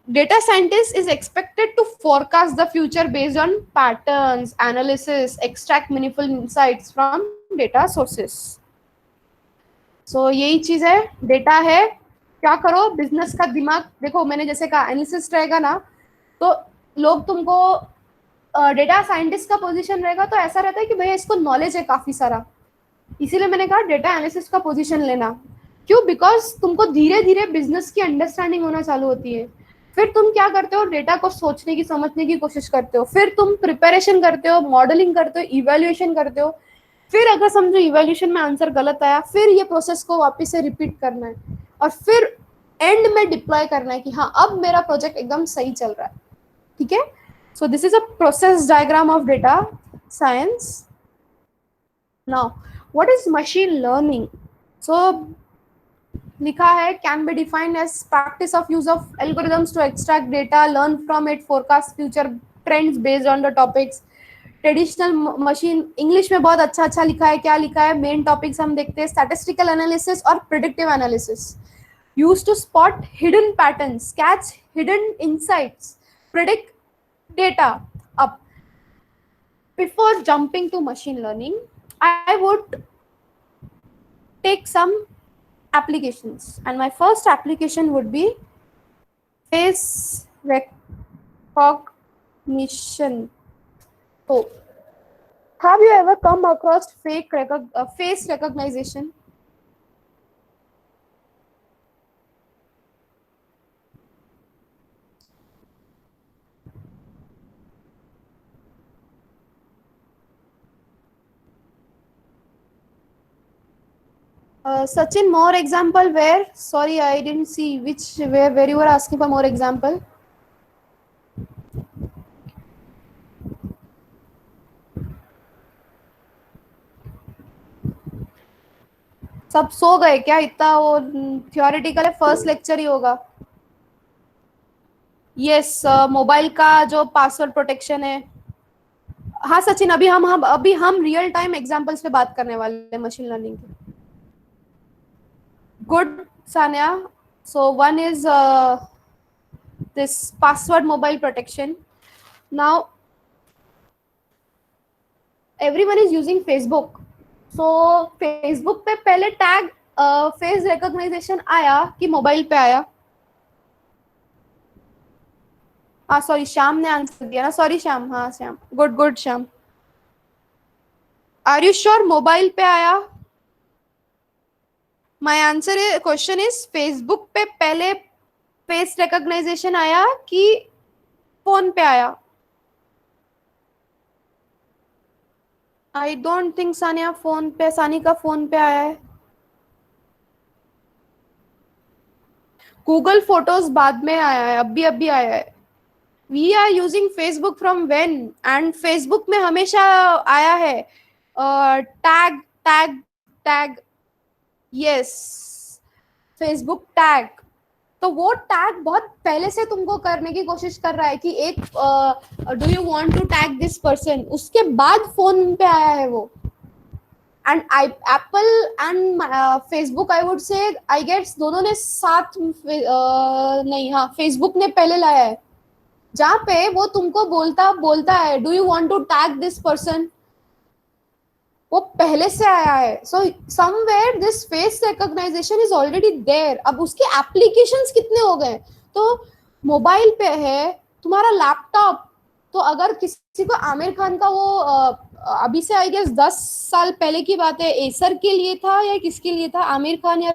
Data scientist is expected to forecast the future based on patterns, analysis, extract meaningful insights from data sources. So यही चीज है, डेटा है, क्या करो, बिजनेस का दिमाग देखो। मैंने जैसे कहा एनालिसिस्ट रहेगा ना तो लोग तुमको, डेटा साइंटिस्ट का पोजीशन रहेगा तो ऐसा रहता है कि भैया इसको नॉलेज है काफी सारा, इसीलिए मैंने कहा डेटा एनालिसिस्ट का पोजीशन लेना। क्यों? बिकॉज तुमको धीरे धीरे बिजनेस की अंडरस्टैंडिंग होना चालू होती है, फिर तुम क्या करते हो, डेटा को सोचने की, समझने की कोशिश करते हो, फिर तुम प्रिपरेशन करते हो, मॉडलिंग करते हो, इवेल्युएशन करते हो, फिर अगर समझो इवेल्युएशन में आंसर गलत आया, फिर ये प्रोसेस को वापस से रिपीट करना है और फिर एंड में डिप्लॉय करना है कि हाँ अब मेरा प्रोजेक्ट एकदम सही चल रहा है, ठीक है। So this is a process diagram of data science. Now what is machine learning? So लिखा है can be defined as practice of use of algorithms to extract data, learn from it, forecast future trends based on the topics. Traditional machine, English में बहुत अच्छा अच्छा लिखा है, क्या लिखा है, मेन टॉपिक्स हम देखते हैं, स्टैटिस्टिकल एनालिसिस और predictive analysis, used to spot hidden patterns, catch hidden insights, predict data up. Before jumping to machine learning, I would take some applications, and my first application would be face recognition. So have you ever come across face recognition? Sachin, more example where? Sorry, I didn't see which where you were asking for more example. सब सो गए क्या? इतना वो theoretical है, first lecture ही होगा। Yes, mobile का जो password protection है। हाँ सचिन, अभी हम रियल टाइम एग्जांपल्स पे बात करने वाले हैं मशीन लर्निंग की। Good Sanya, so one is this password mobile protection. Now everyone is using Facebook, so Facebook पे पहले टैग फेस रिकॉग्नाइजेशन आया कि मोबाइल पे आया? हाँ सॉरी, श्याम ने आंसर दिया ना, सॉरी श्याम। हाँ Shyam, good good Shyam. Are you sure mobile पे आया? माय आंसर है, क्वेश्चन इज फेसबुक पे पहले फेस रिकॉग्नाइजेशन आया कि फोन पे आया? I don't think Sania phone पे, सानी का फोन पे आया है। गूगल फोटोज बाद में आया है, अभी आया है। We are using Facebook from when, and Facebook में हमेशा आया है tag tag tag. Yes, Facebook tag. तो वो टैग बहुत पहले से तुमको करने की कोशिश कर रहा है कि एक do you want to tag this person, उसके बाद फोन पे आया है वो। And Apple and Facebook, I would say, I gets दोनों ने साथ नहीं, हाँ फेसबुक ने पहले लाया है, जहाँ पे वो तुमको बोलता है do you want to tag this person, वो पहले से आया है। So somewhere this face recognition is already there. अब उसके एप्लीकेशंस कितने हो गए? तो मोबाइल पे है, तुम्हारा लैपटॉप, तो अगर किसी को आमिर खान का वो अभी से आई गेस 10 साल पहले की बात है, एसर के लिए था या किसके लिए था, आमिर खान या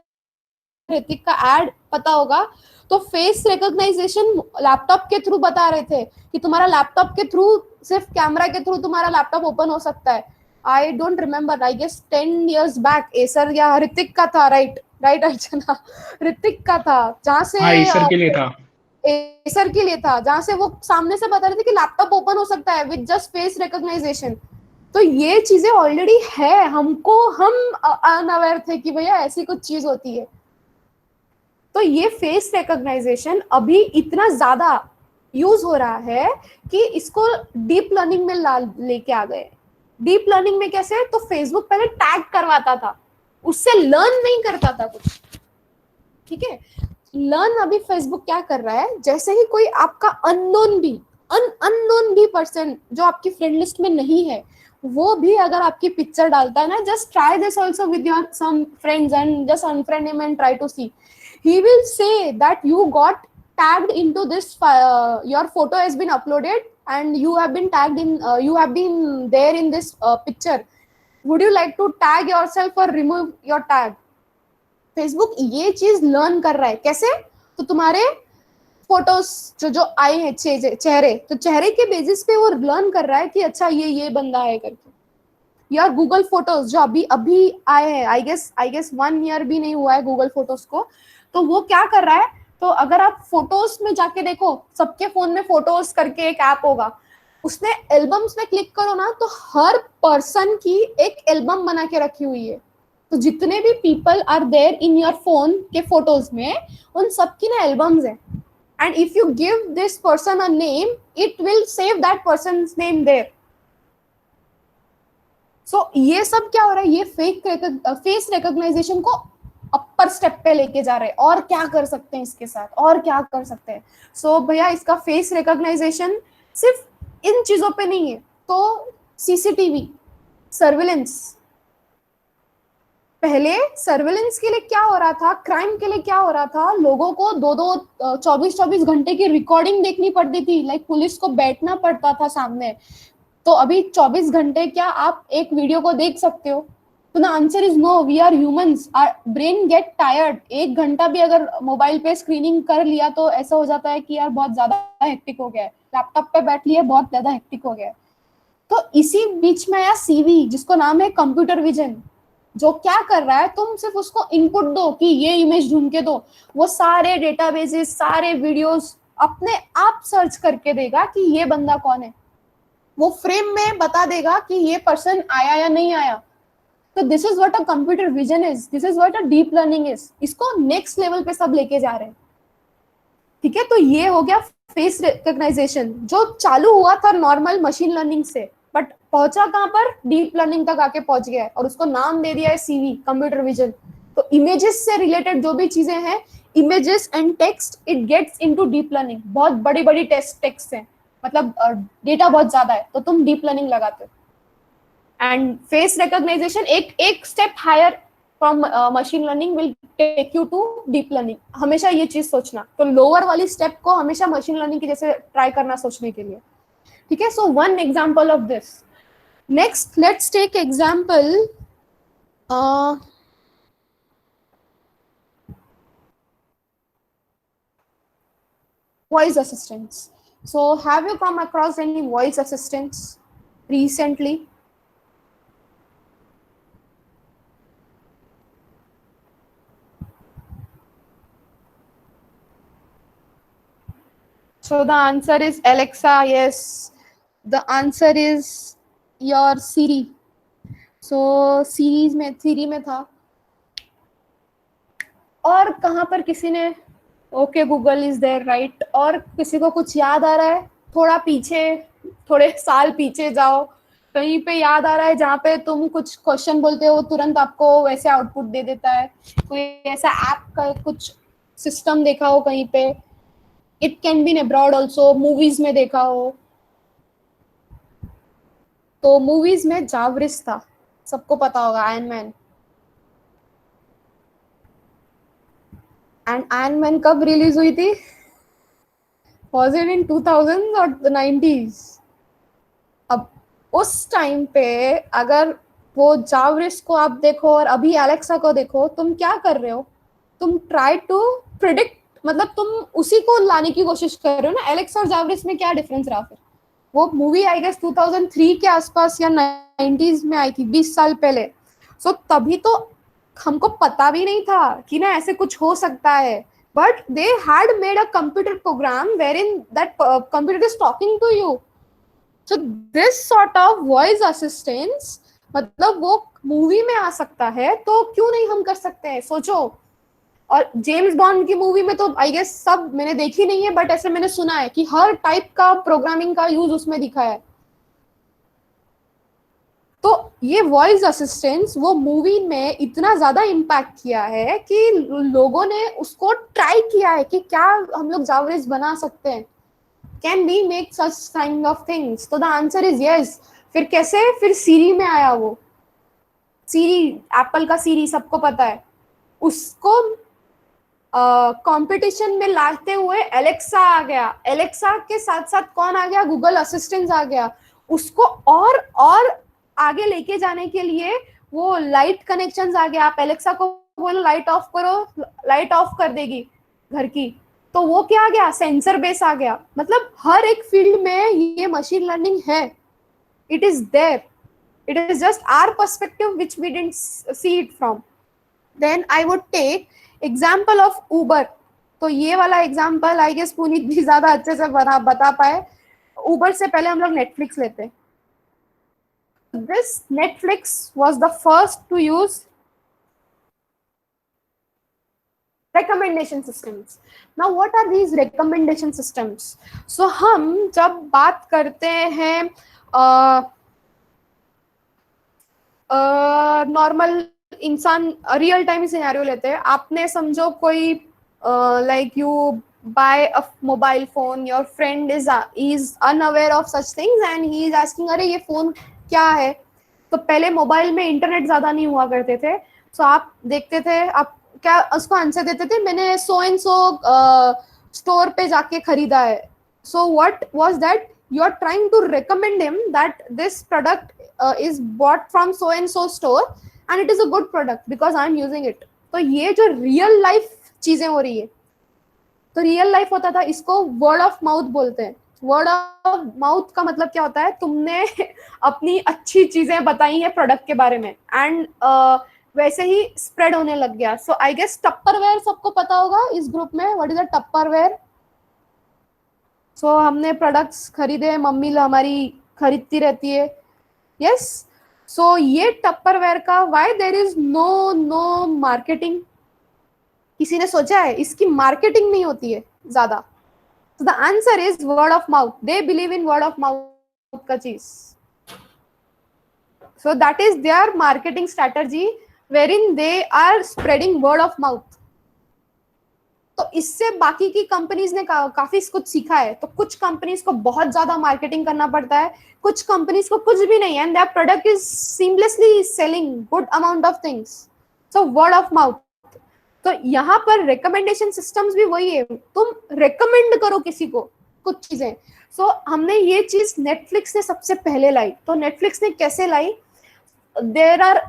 ऋतिक का एड पता होगा, तो फेस रिकॉग्नाइजेशन लैपटॉप के थ्रू बता रहे थे कि तुम्हारा लैपटॉप के थ्रू, सिर्फ कैमरा के थ्रू तुम्हारा लैपटॉप ओपन हो सकता है। I don't remember, I guess 10 years back Acer या ऋतिक का था, राइट राइट अर्चना, ऋतिक का था, जहाँ से एसर के लिए था, एसर के लिए था, जहाँ से वो सामने से बता रहे थे कि लैपटॉप ओपन हो सकता है विद जस्ट फेस रिकॉग्नाइजेशन। तो ये चीजें ऑलरेडी है, हम अनअवेयर थे कि भैया ऐसी कुछ चीज होती है। तो ये फेस रिकॉग्नाइजेशन अभी इतना ज्यादा यूज हो रहा है कि इसको डीप लर्निंग में लेके आ गए। डीप लर्निंग में कैसे? तो फेसबुक पहले टैग करवाता था, उससे लर्न नहीं करता था कुछ, ठीक है। लर्न अभी फेसबुक क्या कर रहा है, जैसे ही कोई आपका अननोन भी पर्सन जो आपकी फ्रेंड लिस्ट में नहीं है, वो भी अगर आपकी पिक्चर डालता है ना, just try this also with your some friends and just unfriend him and try to see, he will say that you got tagged into this your photo has been uploaded and you have been tagged in you have been there in this picture, would you like to tag yourself or remove your tag? Facebook ये चीज learn कर रहा है, कैसे? तो तुम्हारे photos जो आए हैं, चेहरे, तो चेहरे के बेसिस पे वो लर्न कर रहा है कि अच्छा ये बंदा है करके। या गूगल फोटोज जो अभी आए हैं, आई गेस 1 year भी नहीं हुआ है गूगल फोटोज को, तो वो क्या कर रहा है, तो अगर आप फोटोज में जाके देखो, सबके फोन में फोटोज करके एक ऐप होगा, उसने एल्बम्स में क्लिक करो ना, तो हर पर्सन की एक एल्बम बना के रखी हुई है। तो जितने भी people are there in your phone के फोटोज में, उन सबकी ना एल्बम्स है, and if you give this person a name, it will save that person's name there. So ये सब क्या हो रहा है, ये फेस रिकॉग्नाइजेशन को अपर स्टेप पे लेके जा रहे हैं। और क्या कर सकते हैं इसके साथ, और क्या कर सकते हैं? सो भैया इसका फेस रिकॉग्नाइजेशन सिर्फ इन चीजों पे नहीं है, तो सीसीटीवी सर्विलेंस, पहले सर्विलेंस के लिए क्या हो रहा था, क्राइम के लिए क्या हो रहा था, लोगों को 24 घंटे की रिकॉर्डिंग देखनी पड़ती थी, लाइक पुलिस को बैठना पड़ता था सामने। तो अभी 24 घंटे क्या आप एक वीडियो को देख सकते हो? तो the answer is no, we are humans, our brain get tired. 1 घंटा भी अगर मोबाइल पे स्क्रीनिंग कर लिया तो ऐसा हो जाता है कि यार बहुत ज्यादा हेक्टिक हो गया है, लैपटॉप पे बैठ लिया बहुत ज्यादा हेक्टिक हो गया है। तो इसी बीच में आया सीवी, जिसको नाम है कंप्यूटर विजन, जो क्या कर रहा है, तुम सिर्फ उसको इनपुट दो कि ये इमेज ढूंढ के दो, वो सारे डेटाबेसेस, सारे वीडियोस अपने आप सर्च करके देगा कि ये बंदा कौन है, वो फ्रेम में बता देगा कि ये पर्सन आया या नहीं आया। तो this is what a computer vision is, this is what a deep learning is. इसको नेक्स्ट लेवल पे सब लेके जा रहे हैं. ठीक है, तो ये हो गया फेस रिकग्नाइजेशन, जो चालू हुआ था नॉर्मल मशीन लर्निंग से, बट पहुंचा कहां पर, डीप लर्निंग तक आके पहुंच गया है, और उसको नाम दे दिया है सीवी, कंप्यूटर विजन. तो इमेजेस से रिलेटेड जो भी चीजें हैं, images and text, it gets into deep learning. बहुत बड़ी बड़ी टेक्स्ट है, मतलब डेटा बहुत ज्यादा है, तो तुम डीप लर्निंग लगाते हो. एंड फेस रिकॉग्नाइजेशन एक step higher from machine learning will take you to deep learning. हमेशा ये चीज सोचना, तो लोअर वाली स्टेप को हमेशा मशीन लर्निंग की जैसे ट्राई करना सोचने के लिए. ठीक है, so one example of this. Next let's take example voice assistants. So have you come across any voice assistants recently? So the answer is Alexa. Yes, the answer is your Siri. So Siri में था. और कहाँ पर किसी ने okay Google is there right, और किसी को कुछ याद आ रहा है, थोड़ा पीछे, थोड़े साल पीछे जाओ, कहीं पे याद आ रहा है जहाँ पे तुम कुछ क्वेश्चन बोलते हो तुरंत आपको वैसे आउटपुट दे देता है. कोई ऐसा ऐप का कुछ सिस्टम देखा हो कहीं पे. It can be in abroad also, movies में देखा हो. तो मूवीज में जावरिस था, सबको पता होगा, iron man. And iron man कब रिलीज हुई थी? Was it in 2000s or the 90s? अब उस टाइम पे अगर वो जावरिस को आप देखो और अभी एलेक्सा को देखो, तुम क्या कर रहे हो? तुम ट्राई टू प्रिडिक्ट, मतलब तुम उसी को लाने की कोशिश कर रहे हो ना. एलेक्सा और जावरिस में क्या डिफरेंस रहा फिर? वो मूवी आई गेस 2003 के आसपास या 90s में आई थी, 20 साल पहले. सो तभी तो हमको पता भी नहीं था कि ना ऐसे कुछ हो सकता है. But they had made a computer program wherein that computer is talking to you. So this sort of voice assistance, मतलब वो मूवी में आ सकता है, तो क्यों नहीं हम कर सकते हैं? सोचो. और जेम्स बॉन्ड की मूवी में तो आई गेस सब, मैंने देखी नहीं है बट ऐसे मैंने सुना है कि हर टाइप का प्रोग्रामिंग का यूज उसमें दिखा है. तो ये वॉइस असिस्टेंस वो मूवी में इतना ज्यादा इम्पैक्ट किया है कि लोगों ने उसको ट्राई किया है कि क्या हम लोग जावरिस बना सकते हैं, can we make such kind of things. तो द आंसर इज यस. फिर कैसे? फिर सीरी में आया वो. सीरी, एप्पल का सीरी सबको पता है. उसको कंपटीशन में लाते हुए एलेक्सा आ गया. एलेक्सा के साथ साथ कौन आ गया? गूगल असिस्टेंट आ गया. उसको और आगे लेके जाने के लिए वो लाइट कनेक्शंस आ गया. आप एलेक्सा को बोलो लाइट ऑफ करो, लाइट ऑफ कर देगी घर की. तो वो क्या आ गया? सेंसर बेस आ गया. मतलब हर एक फील्ड में ये मशीन लर्निंग है. It is there. It is just our perspective which we didn't see it from. Then I would take example of Uber. तो ये वाला एग्जांपल आई गेस पुनीत भी ज्यादा अच्छे से बता पाए. उबर से पहले हम लोग नेटफ्लिक्स लेते हैं. This Netflix was the first to use recommendation systems. Now what are these recommendation systems? So हम जब बात करते हैं नॉर्मल इंसान रियल टाइम सिनेरियो लेते हैं. आपने समझो कोई like you buy a mobile phone, your friend is unaware of such things and he is asking अरे ये फोन क्या है. तो पहले मोबाइल में इंटरनेट ज्यादा नहीं हुआ करते थे, सो आप देखते थे, आप क्या उसको आंसर देते थे, मैंने सो एंड सो स्टोर पे जाके खरीदा है. So what was that? You are trying to recommend him that this product is bought from so and so store and it is a good product because I am using it. तो ये जो real life चीजें हो रही है, तो real life होता था, इसको वर्ड ऑफ माउथ बोलते हैं. वर्ड ऑफ माउथ का मतलब क्या होता है? तुमने अपनी अच्छी चीजें बताई है प्रोडक्ट के बारे में एंड वैसे ही स्प्रेड होने लग गया. सो आई गेस टप्परवेयर सबको पता होगा इस ग्रुप में. What is a टप्परवेयर? सो हमने प्रोडक्ट्स खरीदे, मम्मी हमारी खरीदती रहती है. यस. सो ये टप्परवेयर का why there is no marketing? किसी ने सोचा है इसकी मार्केटिंग नहीं होती है ज्यादा? So the answer is word of mouth. They believe in word of mouth का चीज. So that is their marketing strategy wherein they are spreading word of mouth. तो इससे बाकी की कंपनीज ने काफी कुछ सीखा है. तो कुछ कंपनीज को बहुत ज्यादा मार्केटिंग करना पड़ता है, कुछ कंपनीज को कुछ भी नहीं है, and their product is seamlessly selling good amount of things. So word of mouth. तो यहाँ पर रिकमेंडेशन सिस्टम्स भी वही है, तुम रिकमेंड करो किसी को कुछ चीजें. सो हमने ये चीज नेटफ्लिक्स ने सबसे पहले लाई. तो नेटफ्लिक्स ने कैसे लाई? There are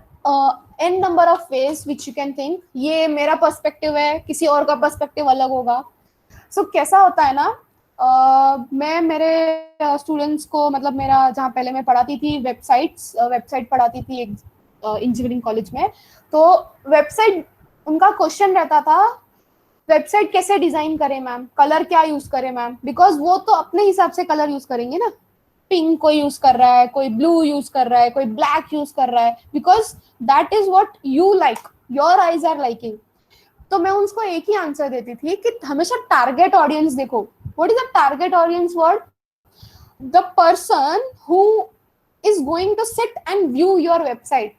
n number of ways which you can think. ये मेरा पर्सपेक्टिव है, किसी और का पर्सपेक्टिव अलग होगा. सो कैसा होता है ना, मैं मेरे स्टूडेंट्स को, मतलब मेरा जहाँ पहले मैं पढ़ाती थी वेबसाइट पढ़ाती थी एक इंजीनियरिंग कॉलेज में. तो वेबसाइट उनका क्वेश्चन रहता था, वेबसाइट कैसे डिजाइन करें मैम, कलर क्या यूज करें मैम, बिकॉज वो तो अपने हिसाब से कलर यूज करेंगे ना. पिंक कोई यूज कर रहा है, कोई ब्लू यूज कर रहा है, कोई ब्लैक यूज कर रहा है, because that is what you like, your eyes are liking. तो मैं उनको एक ही आंसर देती थी कि हमेशा टारगेट ऑडियंस देखो. What is the target audience word? The person who is going to sit and view your website.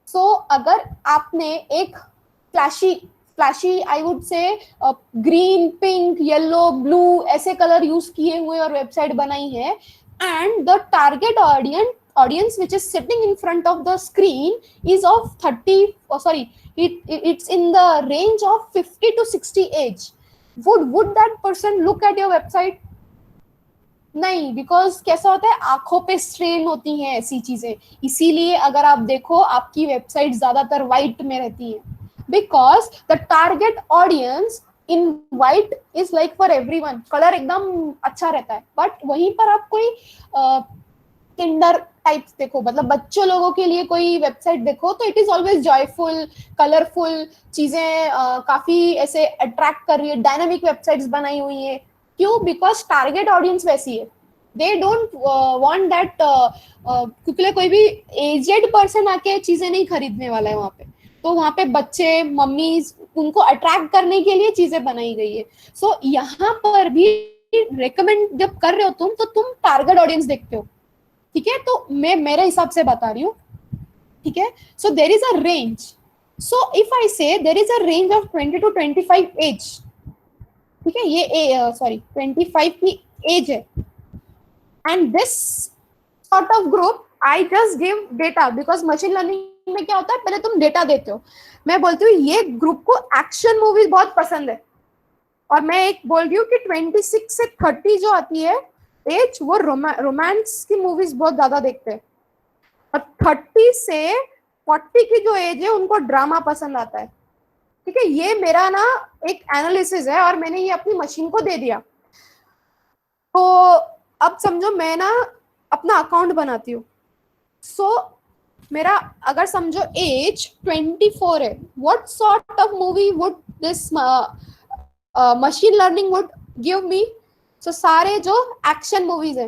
So अगर आपने एक flashy I would say green, pink, yellow, blue ऐसे कलर यूज किए हुए और वेबसाइट बनाई है, and the target audience which is sitting in front of the screen is of 30, it's in the range of 50 to 60 age. Would that person look at your website? नहीं, because कैसा होता है, आंखों पे स्ट्रेन होती हैं ऐसी चीजें. इसीलिए अगर आप देखो आपकी वेबसाइट ज्यादातर व्हाइट में रहती है, because the target audience in white is like for everyone. Colour एकदम अच्छा रहता है, बट वहीं पर आप कोई किंडर टाइप देखो, मतलब बच्चों लोगों के लिए कोई वेबसाइट देखो, तो it is always joyful, colourful चीजें, काफी ऐसे अट्रैक्ट कर रही है, डायनामिक वेबसाइट्स बनाई हुई है. क्यों? बिकॉज टारगेट ऑडियंस वैसी है. दे डोंट वांट दैट, क्योंकि कोई भी एजेड पर्सन आके चीजें नहीं खरीदने वाला है वहां पे. तो वहां पे बच्चे, मम्मी, उनको अट्रैक्ट करने के लिए चीजें बनाई गई है. सो यहाँ पर भी रेकमेंड जब कर रहे हो तुम, तो तुम टारगेट ऑडियंस देखते हो. ठीक है, तो मैं मेरे हिसाब से बता रही हूँ. ठीक है, so there is a range. So if I say there is a range of 20 to 25 age. ठीक है, ये 25 की एज है, and this sort of group I just give data, because machine learning में क्या होता है, पहले तुम डेटा देते हो. मैं बोलती हूँ ये ग्रुप को एक्शन मूवीज बहुत पसंद है, और मैं एक बोल रही हूँ कि 26 से 30 जो आती है एज, वो रोमांस की मूवीज बहुत ज्यादा देखते हैं, और 30 से 40 की जो एज है उनको ड्रामा पसंद आता है. ठीक है, ये मेरा ना एक एनालिसिस है, और मैंने ये अपनी मशीन को दे दिया. तो अब समझो मैं ना अपना अकाउंट बनाती हूँ. सो मेरा अगर समझो एज 24 है, what sort of movie would this machine learning would give me? So सारे जो एक्शन मूवीज है,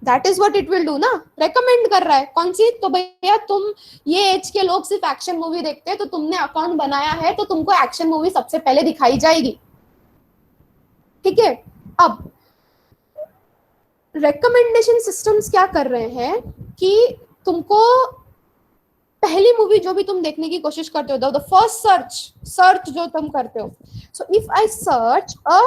that is what it will do ना. रेकमेंड कर रहा है कौन सी? तो भैया तुम ये एज के लोग सिर्फ एक्शन मूवी देखते हैं, तो तुमने अकाउंट बनाया है, तो तुमको एक्शन मूवी सबसे पहले दिखाई जाएगी. ठीक है, अब रिकमेंडेशन सिस्टम्स क्या कर रहे हैं कि तुमको पहली मूवी जो भी तुम देखने की कोशिश करते हो, द फर्स्ट सर्च जो तुम करते हो. So if I search a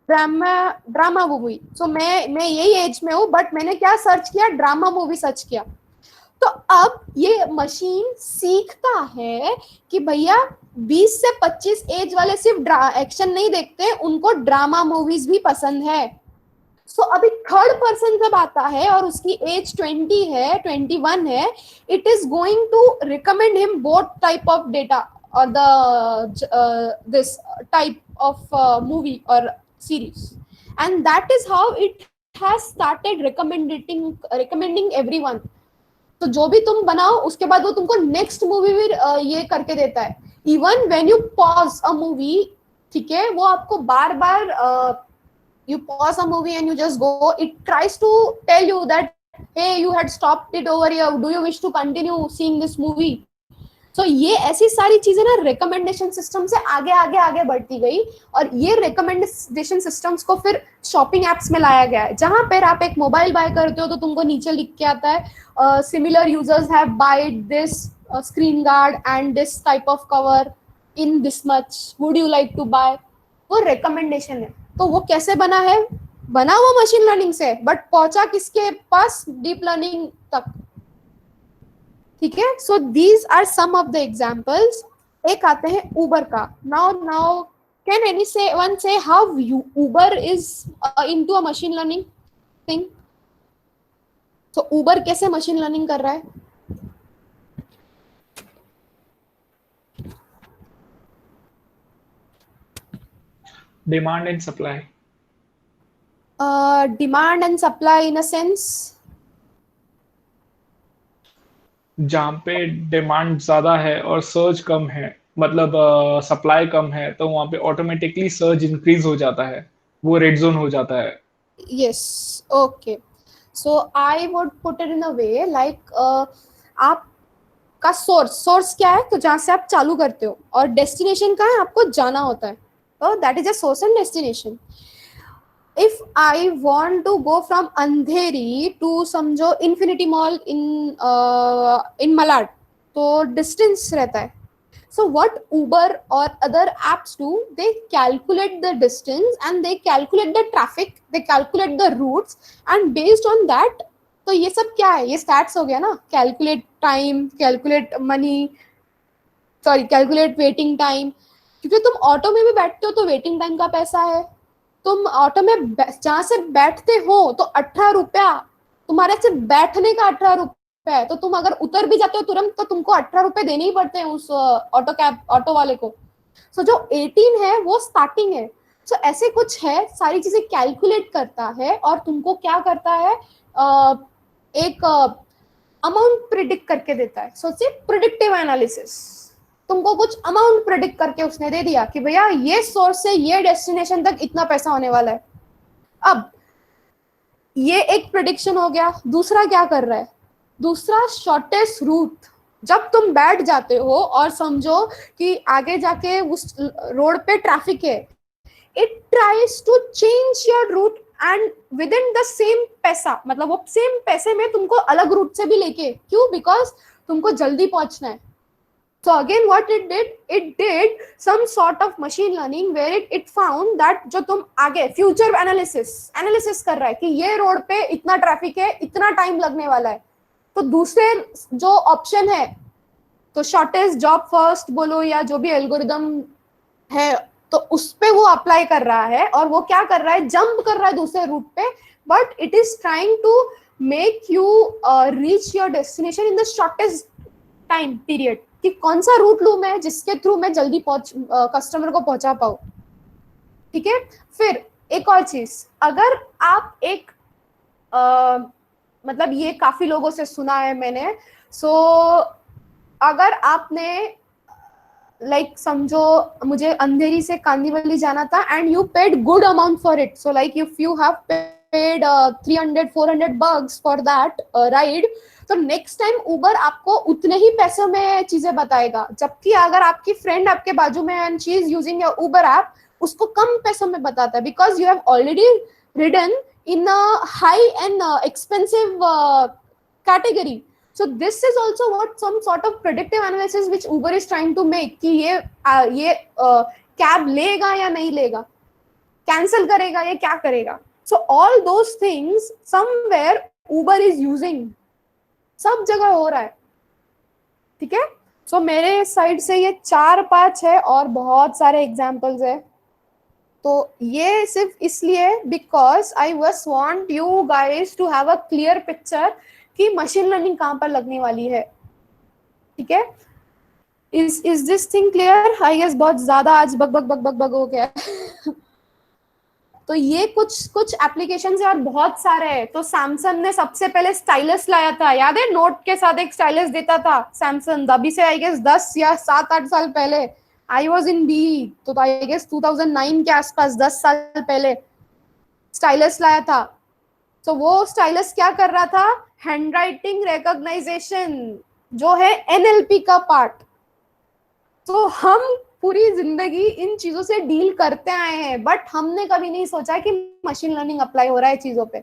drama movie, so मैं यही एज में हूँ, बट मैंने क्या सर्च किया? ड्रामा मूवी सर्च किया. तो अब ये मशीन सीखता है कि भैया 20 से 25 एज वाले सिर्फ एक्शन नहीं देखते, उनको ड्रामा मूवीज भी पसंद है. सो अभी थर्ड पर्सन जब आता है और उसकी एज 20 है, 21 है, it is going to recommend him both type of data और दिस टाइप ऑफ मूवी और series, and that is how it has started recommending everyone. तो जो भी तुम बनाओ उसके बाद वो तुमको नेक्स्ट मूवी भी ये करके देता है. Even when you pause a movie, ठीक है, वो आपको बार बार you pause a movie and you just go, it tries to tell you that hey, you had stopped it over here, do you wish to continue seeing this movie? So ये ऐसी सारी चीजें ना recommendation system से आगे आगे आगे बढ़ती गई, और ये रिकमेंडेशन सिस्टम्स को फिर शॉपिंग एप्स में लाया गया है, जहां पर आप एक मोबाइल बाय करते हो तो तुमको नीचे लिख के आता है similar users have buyed this screen guard and this type of cover in this much, would you like to buy. वो रिकमेंडेशन है। तो वो कैसे बना है? बना वो मशीन लर्निंग से, बट पहुंचा किसके पास? डीप लर्निंग तक। ठीक है, so these are some of the examples. एक आते हैं उबर का। नाउ कैन एनी से one say how Uber is into a machine learning thing? तो उबर कैसे मशीन लर्निंग कर रहा है? Demand and supply. Demand and supply in a sense? जहाँ पे डिमांड ज्यादा है और सर्च कम है, मतलब सप्लाई कम है, तो वहाँ पे ऑटोमेटिकली सर्च इंक्रीज हो जाता है, वो रेड जोन हो जाता है। Yes, okay. So I would put it in a way like आपका सोर्स क्या है? तो जहाँ से आप चालू करते हो, और डेस्टिनेशन कहाँ है? आपको जाना होता है, तो that is a source and destination. If I want to go from Andheri to समझो इन्फिनिटी मॉल in Malad, तो डिस्टेंस रहता है। So what Uber or other apps do, they calculate the distance and they calculate the traffic, they calculate the routes, and based on that, तो ये सब क्या है? ये stats हो गया ना। Calculate time, calculate money, sorry, calculate waiting time। क्योंकि तुम ऑटो में भी बैठते हो तो वेटिंग टाइम का पैसा है। तुम ऑटो में जहां से बैठते हो तो 18 रुपया तुम्हारे सिर्फ बैठने का 18 रुपया है, तो तुम अगर उतर भी जाते हो तुरंत तो तुमको 18 रुपए देने ही पड़ते हैं उस ऑटो वाले को। सो जो 18 है वो स्टार्टिंग है। सो ऐसे कुछ है, सारी चीजें कैलकुलेट करता है और तुमको क्या करता है, एक अमाउंट प्रिडिक्ट करके देता है। सोचिए प्रिडिक्टिव एनालिसिस, तुमको कुछ अमाउंट प्रेडिक्ट करके उसने दे दिया कि भैया ये सोर्स से ये डेस्टिनेशन तक इतना पैसा होने वाला है। अब ये एक प्रेडिक्शन हो गया। दूसरा क्या कर रहा है? दूसरा शॉर्टेस्ट रूट। जब तुम बैठ जाते हो और समझो कि आगे जाके उस रोड पे ट्रैफिक है, it tries to change your route and within the same पैसा, मतलब वो सेम पैसे में तुमको अलग रूट से भी लेके, क्यों? बिकॉज तुमको जल्दी पहुंचना है। So again what it did some sort of machine learning where it found that जो तुम आगे future analysis कर रहा है कि ये रोड पे इतना ट्रैफिक है, इतना टाइम लगने वाला है, तो दूसरे जो ऑप्शन है, तो शॉर्टेस्ट जॉब फर्स्ट बोलो या जो भी एल्गोरिदम है, तो उस पे वो अप्लाई कर रहा है और वो क्या कर रहा है? जंप कर रहा है दूसरे रूट पे, but it is trying to make you reach your destination in the shortest time period, कि कौन सा रूट लूं मैं जिसके थ्रू मैं जल्दी कस्टमर को पहुंचा पाऊं। ठीक है। फिर एक और चीज, अगर आप एक मतलब ये काफी लोगों से सुना है मैंने, सो अगर आपने लाइक समझो मुझे अंधेरी से कांदीवली जाना था and you paid good amount for it, so like if you have paid 300-400 bucks for that ride, तो नेक्स्ट टाइम उबर आपको उतने ही पैसों में चीजें बताएगा। जबकि अगर आपकी फ्रेंड आपके बाजू में and she is using your Uber app, उसको कम पैसों में बताता है, because you have already ridden in a high and expensive category. So this is also what some sort of predictive analysis which Uber is trying to make, कि ये cab लेगा या नहीं लेगा, कैंसिल करेगा या क्या करेगा। So all those things somewhere Uber is using, सब जगह हो रहा है। ठीक है। सो मेरे साइड से ये 4-5 है और बहुत सारे एग्जाम्पल्स है। तो ये सिर्फ इसलिए because I just want you guys to have a clear picture कि मशीन लर्निंग कहाँ पर लगने वाली है। ठीक है। Is this thing clear? I guess बहुत ज्यादा आज bug bug bug bug bug हो गया। तो ये कुछ एप्लीकेशंस है और बहुत सारे हैं। तो सैमसंग ने सबसे पहले स्टाइलस लाया था, याद है? नोट के साथ एक स्टाइलस देता था सैमसंग, अभी से आई गेस 10 या 7-8 साल पहले। आई वॉज इन बी, तो आई गेस 2009 के आसपास, 10 साल पहले स्टाइलस लाया था। सो वो स्टाइलस क्या कर रहा था, हैंड राइटिंग रिकॉग्नाइजेशन जो है एनएलपी का पार्ट। तो हम पूरी जिंदगी इन चीजों से डील करते आए हैं, बट हमने कभी नहीं सोचा कि मशीन लर्निंग अप्लाई हो रहा है चीजों पे।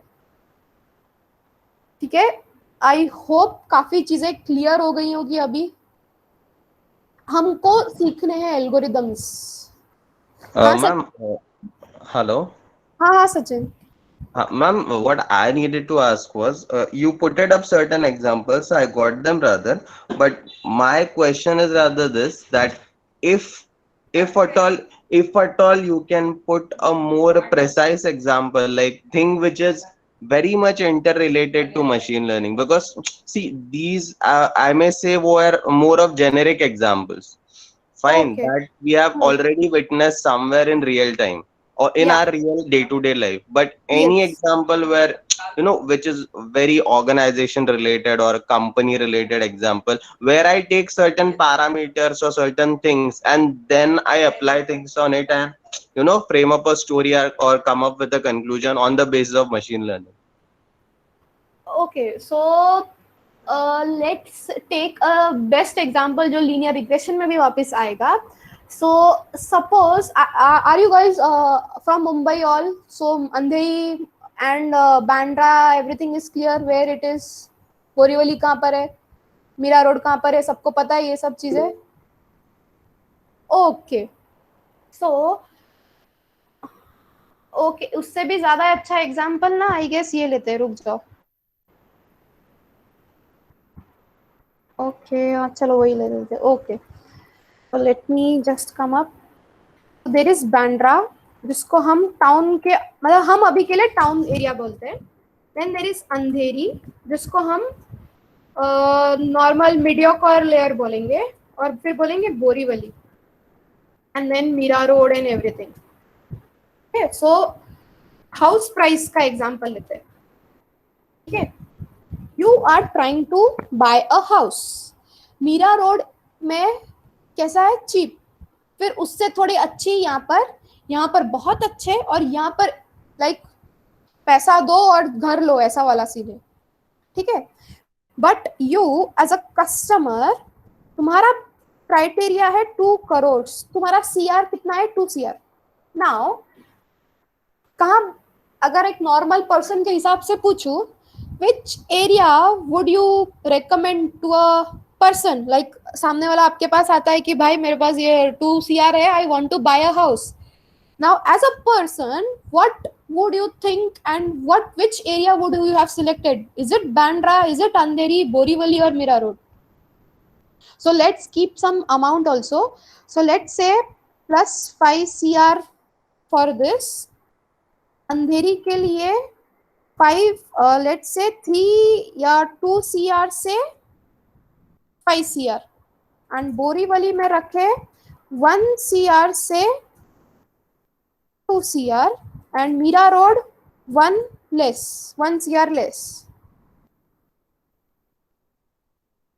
ठीक है, आई होप काफी चीजें क्लियर हो गई होगी। अभी हमको सीखने हैं एल्गोरिदम्स। हाँ Ma'am, hello. हाँ हाँ Sachin. Ma'am, what I needed to ask was, you put it up certain examples, I got them rather, but my question is rather this, that if if at all if at all you can put a more precise example, like thing which is very much interrelated to machine learning, because see these I may say were more of generic examples. Fine, Okay. that we have already witnessed somewhere in real time or in Yeah. our real day-to-day life. But any Yes. example where, which is very organization related or company related example, where I take certain parameters or certain things and then I apply things on it and, frame up a story or come up with a conclusion on the basis of machine learning. Okay, so let's take a best example जो linear regression में भी वापस आएगा. So suppose are you guys from Mumbai all? So Andheri and Bandra everything is clear where it is. Borivali कहाँ पर है, Meera road कहाँ पर है, सबको पता है ये सब चीजें. ओके सो ओके, उससे भी ज्यादा अच्छा एग्जांपल ना आई गेस ये लेते हैं, रुक जाओ. ओके चलो वही ले लेते. Okay let me just come up. There is Bandra जिसको हम टाउन के मतलब हम अभी के लिए टाउन एरिया बोलते हैं. देन देयर इज अंधेरी जिसको हम नॉर्मल मीडियोकर लेयर बोलेंगे, और फिर बोलेंगे Borivali, and then Mira road and everything. Okay so house price का एग्जांपल लेते हैं. ठीक है, you are trying to buy a house. Mira road में कैसा है, चीप. फिर उससे थोड़ी अच्छी यहाँ पर बहुत अच्छे, और यहाँ पर लाइक पैसा दो और घर लो, ऐसा वाला सीन है. ठीक है, but you as a customer तुम्हारा क्राइटेरिया है 2 करोड़, तुम्हारा सीआर कितना है, 2 सीआर. नाउ कहाँ, अगर एक नॉर्मल पर्सन के हिसाब से पूछूं, which area would you recommend to a person? like सामने वाला आपके पास आता है कि भाई मेरे पास ये 2 CR है, I want to buy a house. Now as a person, what would you think and which area would you have selected? Is it Bandra, is it Andheri, Borivali or Mira Road? So let's keep some amount also. So let's say plus 5 CR for this. अंधेरी के लिए 5 let's say 3 या 2 CR से 5 CR, and Borivali में रखे 1 CR से 2 CR, and Mira Road 1 CR less.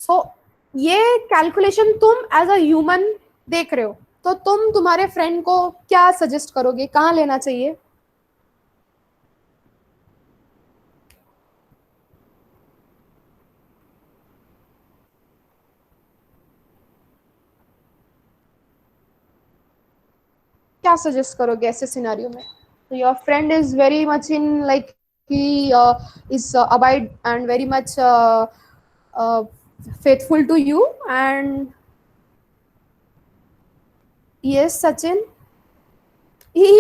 So ये calculation तुम as a human देख रहे हो, तो तुम तुम्हारे फ्रेंड को क्या सजेस्ट करोगे, कहाँ लेना चाहिए? क्या सजेस्ट करोगे ऐसे सिनेरियो में? तो your friend is very much in like he is abide and very much faithful to you, and yes Sachin, he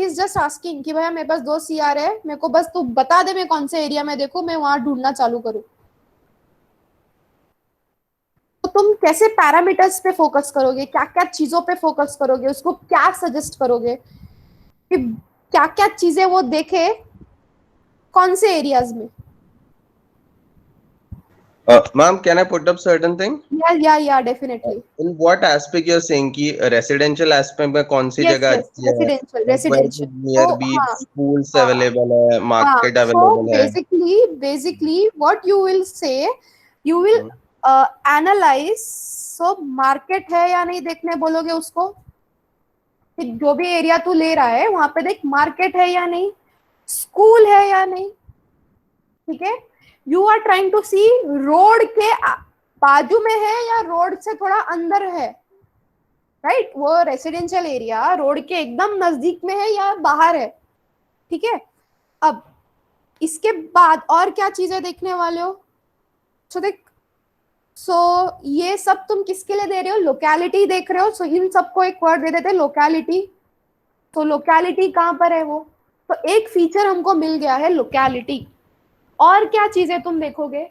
is just asking कि भैया मेरे पास 2 CR है, मेरे को बस तू बता दे मैं कौन से एरिया में देखूं, मैं वहां ढूंढना चालू करूं. तो तुम कैसे पैरामीटर्स पे फोकस करोगे, क्या क्या चीजों पे फोकस करोगे, उसको क्या सजेस्ट करोगे कि क्या क्या चीजें वो देखे कौन से एरियाज में? Ma'am, can I put up certain thing? Yeah definitely. In what aspect you're saying कि residential aspect में कौन सी जगह अच्छी है? Residential Near be schools available है, market available है. basically what you will say, you will analyze. so market है या नहीं देखने बोलोगे उसको, कि जो भी एरिया तू ले रहा है वहां पे देख मार्केट है या नहीं, स्कूल है या नहीं, ठीक है, you are trying to see road के बाजू में है या रोड से थोड़ा अंदर है, राइट, वो रेसिडेंशियल एरिया रोड के एकदम नजदीक में है या बाहर है, ठीक है। अब इसके बाद और क्या चीजें देखने वाले हो, सो देख, सो ये सब तुम किसके लिए दे रहे हो, लोकेलिटी देख रहे हो, सो इन सबको एक वर्ड दे देते हैं लोकेलिटी। तो लोकेलिटी कहाँ पर है वो, तो एक फीचर हमको मिल गया है लोकेलिटी। और क्या चीजें तुम देखोगे,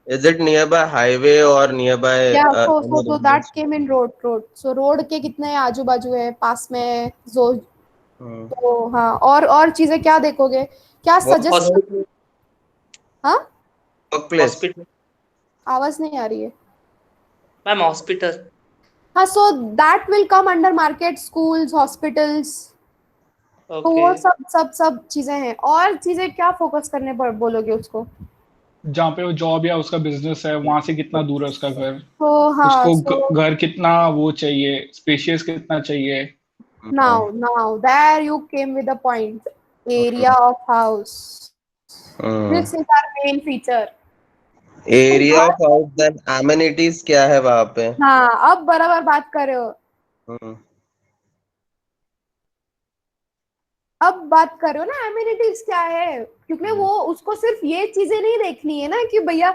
Is it nearby highway or nearby या any so that residence? came in road, so road के कितने आजू बाजू है, पास में जो, Hmm. तो हाँ, और चीजें क्या देखोगे, क्या सजेस्ट, हॉस्पिटल, हाँ Workplace. हॉस्पिटल आवाज नहीं आ रही है, मैम, हॉस्पिटल। हाँ, so that will come under market, schools, hospitals, तो वो ओके, सब चीजें हैं। और चीजें क्या फोकस करने पर बोलोगे उसको, जहाँ पे वो जॉब या उसका बिजनेस है वहां से कितना दूर है उसका घर, तो हाँ, उसको सो घर कितना वो चाहिए, स्पेशियस कितना चाहिए। now there you came with the point, area of house, Hmm. this is our main feature। Area of house, then amenities क्या है वहाँ पे? हाँ, अब बराबर बात कर रहे हो, Hmm. अब बात कर रहे हो ना, एमिनिटीज क्या है, क्योंकि वो उसको सिर्फ ये चीजें नहीं देखनी है ना कि भैया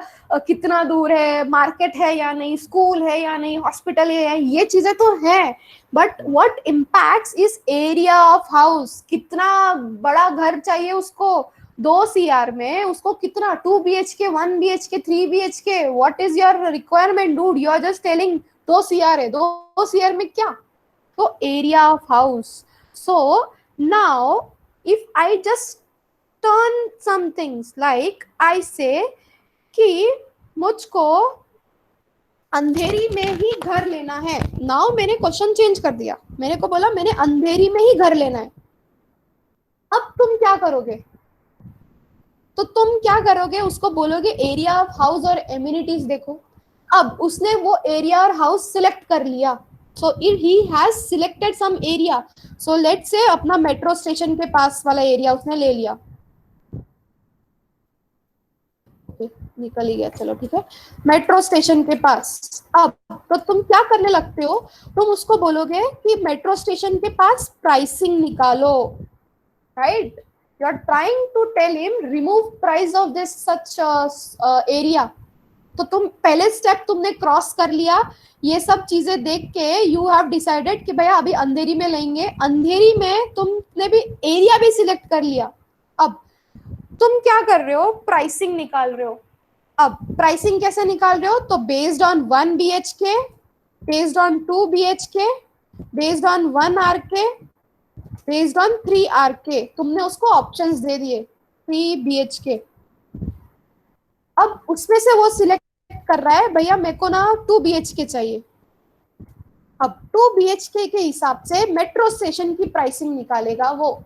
कितना दूर है, मार्केट है या नहीं, स्कूल है या नहीं, हॉस्पिटल है या नहीं, ये चीजें तो है, but what impacts is area of house, कितना बड़ा घर चाहिए उसको, 2 CR में उसको कितना, 2 BHK, 1 BHK, 3 BHK, what is your requirement dude, you are just telling 2 CR है, 2 CR में क्या, तो area of house. So now if I just turn some things like I say कि मुझको अंधेरी में ही घर लेना है, नाउ मैंने क्वेश्चन चेंज कर दिया, मैंने को बोला मैंने अंधेरी में ही घर लेना है, अब तुम क्या करोगे, तो तुम क्या करोगे, उसको बोलोगे एरिया ऑफ हाउस और एमिनिटीज देखो। अब उसने वो एरिया और हाउस सिलेक्ट कर लिया, so he has selected some area, so let's say अपना मेट्रो स्टेशन के पास वाला एरिया उसने ले लिया, निकल ही गया, चलो ठीक है, मेट्रो स्टेशन के पास। अब तो तुम क्या करने लगते हो, तुम उसको बोलोगे कि मेट्रो स्टेशन के पास प्राइसिंग निकालो, right, you are trying to tell him remove price of this such area. तो तुम पहले स्टेप तुमने क्रॉस कर लिया, ये सब चीजें देख के यू हैव डिसाइडेड कि भैया अभी अंधेरी में लेंगे, अंधेरी में तुमने भी एरिया भी सिलेक्ट कर लिया। अब तुम क्या कर रहे हो, प्राइसिंग निकाल रहे हो। अब प्राइसिंग कैसे निकाल रहे हो, तो based on 1 BHK, based on 2 BHK, based on 1 RK, based on 3 RK, तुमने उसको ऑप्शंस दे दिए 3 BHK। अब उसमें से वो सिलेक्ट कर रहा है, भैया मेरे को ना 2 BHK चाहिए। अब 2 BHK के हिसाब से मेट्रो स्टेशन की प्राइसिंग निकालेगा वो।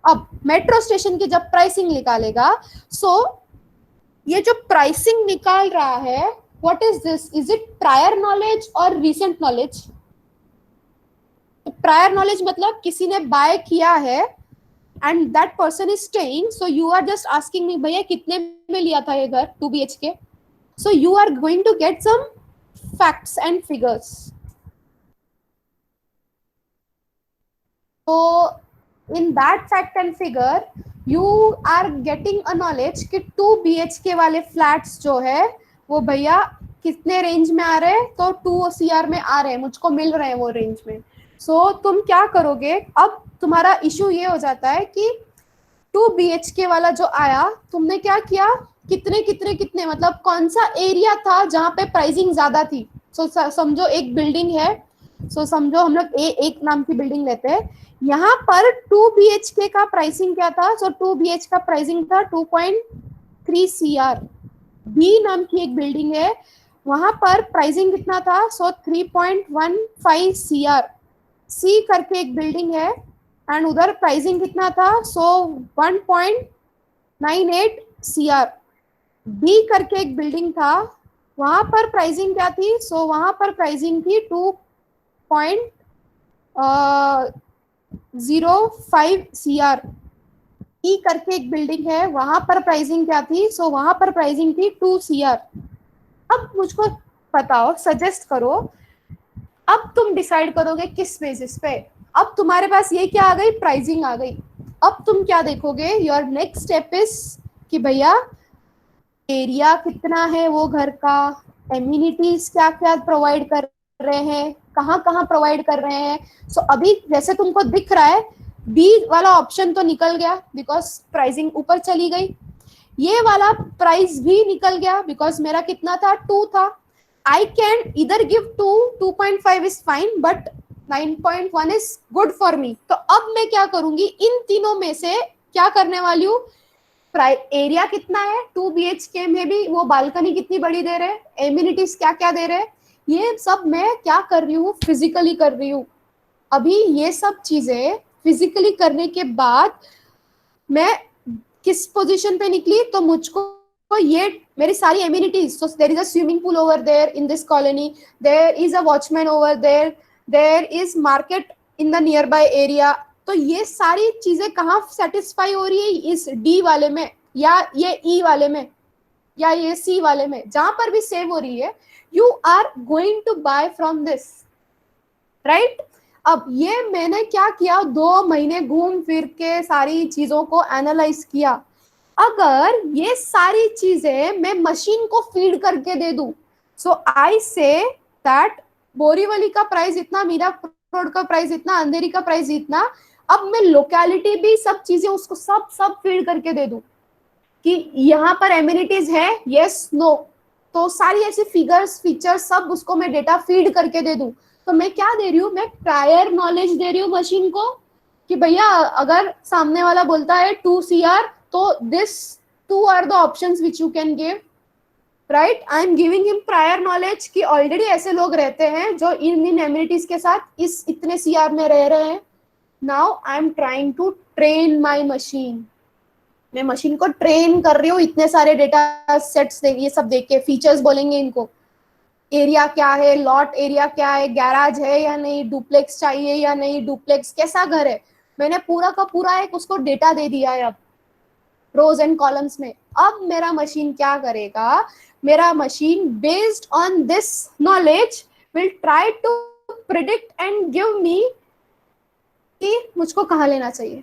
अब मेट्रो स्टेशन की जब प्राइसिंग निकालेगा, सो ये जो प्राइसिंग निकाल रहा है, what is this, is it prior knowledge और रिसेंट नॉलेज। प्रायर नॉलेज मतलब किसी ने बाय किया है and that person is staying, so you are just asking me भैया कितने में लिया था ये घर 2 BHK, so you are going to get some facts and figures। so in that fact and figure you are getting a knowledge कि 2 BHK वाले flats जो है वो भैया कितने रेंज में आ रहे हैं, तो 2 CR में आ रहे हैं, मुझको मिल रहे हैं वो रेंज में। सो तुम क्या करोगे, अब तुम्हारा इशू ये हो जाता है कि 2 BHK वाला जो आया, तुमने क्या किया, कितने कितने कितने मतलब कौन सा एरिया था जहां पे प्राइसिंग ज्यादा थी। सो समझो एक बिल्डिंग है, सो समझो हम लोग एक नाम की बिल्डिंग लेते हैं, यहाँ पर 2 BHK का प्राइसिंग क्या था, सो 2 BHK का प्राइसिंग था 2.3 CR। बी नाम की एक बिल्डिंग है, वहां पर प्राइसिंग कितना था, सो 3.15 CR। सी करके एक बिल्डिंग है एंड उधर प्राइसिंग कितना था, सो 1.98 CR। डी करके एक बिल्डिंग था, वहां पर प्राइसिंग क्या थी, सो वहां पर प्राइसिंग थी 2.05 CR। ई करके एक बिल्डिंग है, वहां पर प्राइसिंग क्या थी? सो वहां पर प्राइसिंग थी 2 CR। अब मुझको बताओ, सजेस्ट करो, अब तुम डिसाइड करोगे किस बेसिस पे? अब तुम्हारे पास ये क्या आ गई? प्राइसिंग आ गई। अब तुम क्या देखोगे? योर नेक्स्ट स्टेप इज कि भैया एरिया कितना है वो घर का, एम्यूनिटीज क्या क्या प्रोवाइड कर रहे हैं, कहाँ कहाँ प्रोवाइड कर रहे हैं। सो अभी जैसे तुमको दिख रहा है, बी वाला ऑप्शन तो निकल गया बिकॉज प्राइसिंग ऊपर चली गई, ये वाला प्राइस भी निकल गया बिकॉज मेरा कितना था? 2 था। आई कैन इधर give 2, 2.5 is fine, but 9.1 is good for me. तो अब मैं क्या करूंगी? इन तीनों में से क्या करने वाली हूँ? एरिया कितना है 2 BHK में भी, वो बालकनी कितनी बड़ी दे रहे हैं, एम्यूनिटीज क्या क्या दे रहे हैं, ये सब मैं क्या कर रही हूँ? फिजिकली कर रही हूँ। अभी ये सब चीजें फिजिकली करने के बाद मैं किस पोजीशन पे निकली? तो मुझको ये मेरी सारी amenities, so there is a swimming pool over there in this colony, there is a watchman over there, there is market in the nearby area. तो ये सारी चीजें कहाँ सेटिस्फाई हो रही है? इस डी वाले में, या ये ई वाले में, या ये सी वाले में, जहां पर भी सेव हो रही है, you are going to buy from this, right? अब ये मैंने क्या किया? 2 महीने घूम फिर के सारी चीजों को एनालाइज किया। अगर ये सारी चीजें मैं मशीन को फीड करके दे दूं, सो आई से दैट बोरीवली का प्राइस इतना, मीरा रोड का प्राइस इतना, अंधेरी का प्राइस इतना, अब मैं लोकेलिटी भी सब चीजें उसको सब फीड करके दे दूं कि यहाँ पर एम्यूनिटीज है, यस नो, तो सारी ऐसी फिगर्स फीचर्स सब उसको मैं डेटा फीड करके दे दूं। तो मैं क्या दे रही हूँ? मैं प्रायर नॉलेज दे रही हूँ मशीन को कि भैया अगर सामने वाला बोलता है 2 CR, तो this 2 are the options which you can give, right? I am giving him prior knowledge कि ऑलरेडी ऐसे लोग रहते हैं जो इन एम्यूनिटीज के साथ इस इतने CR में रह रहे हैं। Now I am trying to train my machine, मैं मशीन को ट्रेन कर रही हूँ इतने सारे डेटा सेट्स ये सब देख के, फीचर्स बोलेंगे इनको, एरिया क्या है, लॉट एरिया क्या है, गैराज है या नहीं, डुप्लेक्स चाहिए या नहीं, डुप्लेक्स कैसा घर है, मैंने पूरा का पूरा एक उसको डेटा दे दिया है अब रोज एंड कॉलम्स में। अब मेरा मशीन क्या करेगा? मेरा machine based on this knowledge will try to predict and give me कि मुझको कहाँ लेना चाहिए।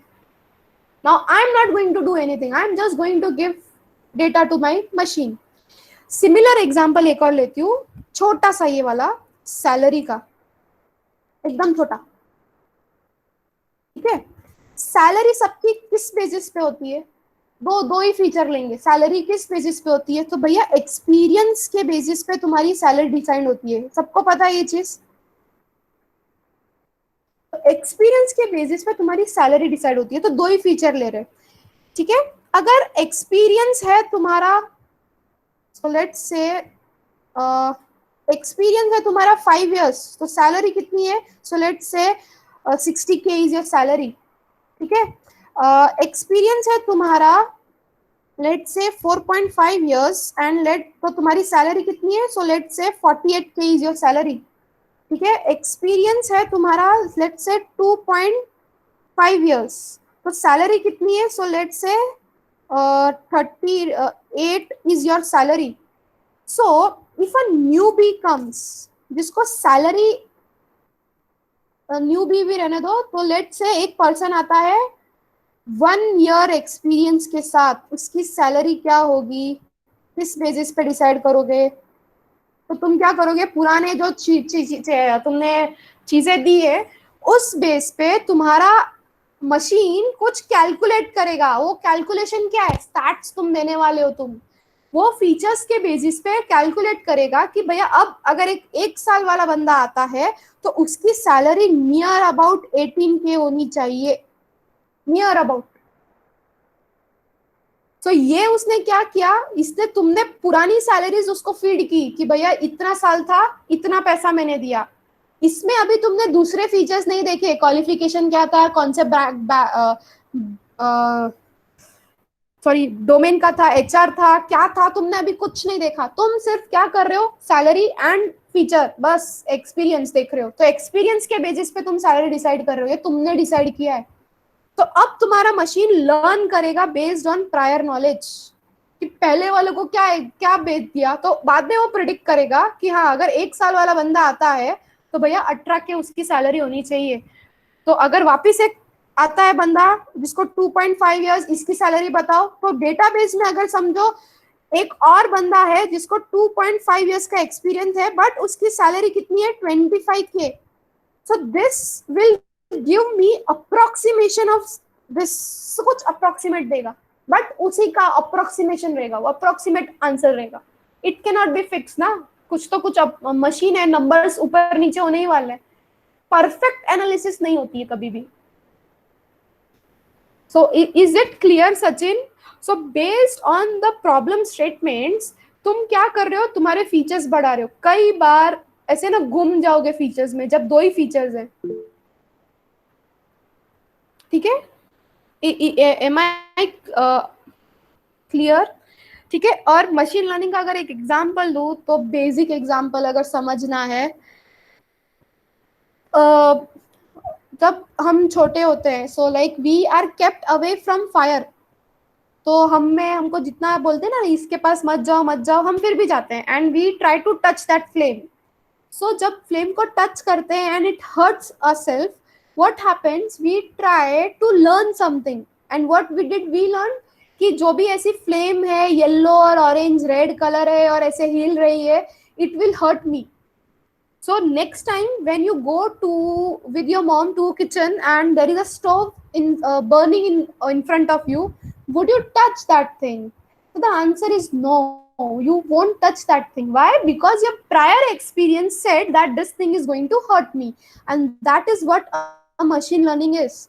Now I'm not going to do anything, I'm just going to give data to my machine. Similar example एक और लेती हूँ, छोटा सा ये वाला सैलरी का, एकदम छोटा, ठीक है? सैलरी सबकी किस बेसिस पे होती है? दो ही फीचर लेंगे। सैलरी किस बेसिस पे होती है? तो भैया एक्सपीरियंस के बेसिस पे तुम्हारी सैलरी डिसाइड होती है, सबको पता है ये चीज। एक्सपीरियंस के बेसिस पे तुम्हारी सैलरी डिसाइड होती है, तो 2 ही फीचर ले रहे, ठीक है? अगर एक्सपीरियंस है तुम्हारा, सो लेट्स से एक्सपीरियंस है तुम्हारा 5 years, तो सैलरी कितनी है? सो लेट्स से 60K इज योर सैलरी, ठीक है? एक्सपीरियंस है तुम्हारा let's say 4.5 years and let, तो तुम्हारी सैलरी कितनी है? सो लेट्स से 48K इज योर सैलरी, ठीक है? एक्सपीरियंस है तुम्हारा लेट्स से 2.5 years, तो सैलरी कितनी है? सो लेट्स से 38 is your salary. So if a newbie comes, जिसको सैलरी न्यूबी भी रहने दो, तो लेट्स से एक पर्सन आता है 1 year एक्सपीरियंस के साथ, उसकी सैलरी क्या होगी? किस बेसिस पे डिसाइड करोगे? तो तुम क्या करोगे? पुराने जो तुमने चीजें दी है उस बेस पे तुम्हारा मशीन कुछ कैलकुलेट करेगा। वो कैलकुलेशन क्या है? स्टैट्स तुम देने वाले हो, तुम वो फीचर्स के बेसिस पे कैलकुलेट करेगा कि भैया अब अगर एक साल वाला बंदा आता है तो उसकी सैलरी नियर अबाउट 18K होनी चाहिए, नियर अबाउट। तो ये उसने क्या किया? इसने, तुमने पुरानी सैलरीज उसको फीड की कि भैया इतना साल था, इतना पैसा मैंने दिया। इसमें अभी तुमने दूसरे फीचर्स नहीं देखे, क्वालिफिकेशन क्या था, कौन से सॉरी डोमेन का था, HR था, क्या था, तुमने अभी कुछ नहीं देखा। तुम सिर्फ क्या कर रहे हो? सैलरी एंड फीचर, बस एक्सपीरियंस देख रहे हो। तो एक्सपीरियंस के बेसिस पे तुम सैलरी डिसाइड कर रहे हो, ये तुमने डिसाइड किया है। तो अब तुम्हारा मशीन लर्न करेगा बेस्ड ऑन प्रायर नॉलेज, कि पहले वाले को क्या क्या बेच दिया, तो बाद में वो प्रिडिक्ट करेगा कि हाँ अगर 1 साल वाला बंदा आता है तो भैया 18 के उसकी सैलरी होनी चाहिए। तो अगर वापस एक आता है बंदा जिसको 2.5 इयर्स, इसकी सैलरी बताओ, तो डेटाबेस में अगर समझो एक और बंदा है जिसको 2.5 इयर्स का एक्सपीरियंस है बट उसकी सैलरी कितनी है 25K, so this will give me approximation of this, कुछ अप्रोक्सीमेट देगा बट उसी का अप्रोक्सीमेशन रहेगा, वो अप्रोक्सीमेट आंसर रहेगा, it can not be fix ना, कुछ तो कुछ मशीन है, नंबर्स ऊपर नीचे होने ही वाले हैं, परफेक्ट एनालिसिस नहीं होती है कभी भी। So is it clear Sachin? So based on the problem statements तुम क्या कर रहे हो, तुम्हारे फीचर्स बढ़ा रहे हो, कई बार ऐसे ना गुम जाओगे फीचर्स में जब दो ही फीचर्स है, ठीक है? Am I clear? ठीक है। और मशीन लर्निंग का अगर एक एग्जांपल दूं तो बेसिक एग्जांपल अगर समझना है, जब हम छोटे होते हैं, so like we are kept away from fire, तो हमको जितना बोलते हैं ना इसके पास मत जाओ, हम फिर भी जाते हैं and we try to touch that flame. So जब फ्लेम को टच करते हैं and it hurts ourselves, what happens, we try to learn something and what we did, we learn कि जो भी ऐसी फ्लेम है येलो और ऑरेंज रेड कलर है और ऐसे हिल रही है, it will hurt me. So next time when you go to with your mom to kitchen and there is a stove burning in front of you, would you touch that thing? So the answer is no. You won't touch that thing. Why? Because your prior experience said that this thing is going to hurt me, and that is what a machine learning is.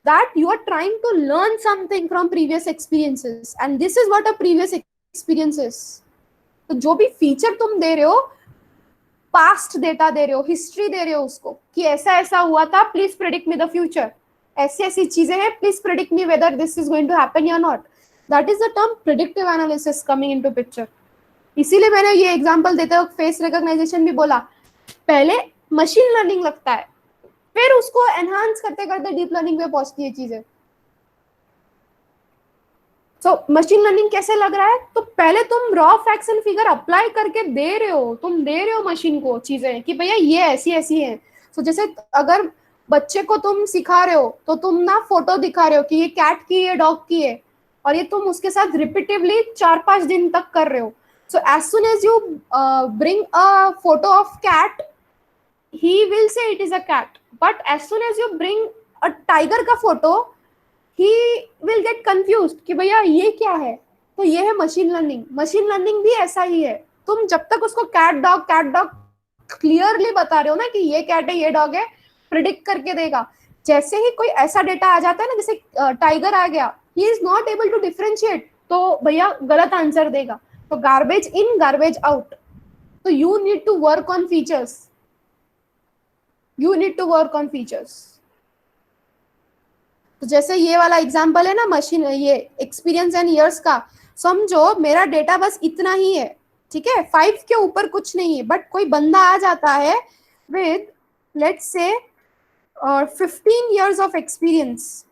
That you are trying to learn something from previous experiences, and this is what a previous experience is. तो जो भी feature तुम दे रहे हो, past data दे रहे हो, history दे रहे हो उसको कि ऐसा ऐसा हुआ था, please predict me the future, ऐसी ऐसी चीजें हैं, please predict me whether this is going to happen या not. That is the term predictive analysis coming into picture. इसीलिए मैंने ये एग्जांपल देते वक्त फेस रिकॉग्नाइजेशन भी बोला, पहले मशीन लर्निंग लगता है, फिर उसको एनहांस करते करते डीप लर्निंग पे पहुंचती है चीजें। सो मशीन लर्निंग कैसे लग रहा है, तो पहले तुम raw facts and figure apply करके दे रहे हो, तुम दे रहे हो मशीन को चीजें कि भैया ये ऐसी ऐसी है। सो जैसे अगर बच्चे को तुम सिखा रहे हो तो तुम ना फोटो दिखा रहे हो कि ये कैट की है डॉग की है, और ये तुम उसके साथ रिपीटिवली 4-5 दिन तक कर रहे हो। So as soon as you bring a photo of cat, he will say it is a cat, but as soon as you bring a tiger का photo, he will get confused कि भैया ये क्या है। तो ये है मशीन लर्निंग। मशीन लर्निंग भी ऐसा ही है, तुम जब तक उसको कैट डॉग क्लियरली बता रहे हो ना कि ये कैट है ये डॉग है, प्रिडिक्ट करके देगा। जैसे ही कोई ऐसा डेटा आ जाता है ना, जैसे टाइगर आ गया, he is not able to differentiate, तो भैया गलत आंसर देगा। तो गार्बेज इन गार्बेज आउट। तो you need to work on features, you need to work on features. तो जैसे ये वाला एग्जांपल है ना मशीन, ये एक्सपीरियंस एंड इयर्स का, समझो मेरा डेटा बस इतना ही है, ठीक है, 5 के ऊपर कुछ नहीं है, बट कोई बंदा आ जाता है with let's say 15 years of experience.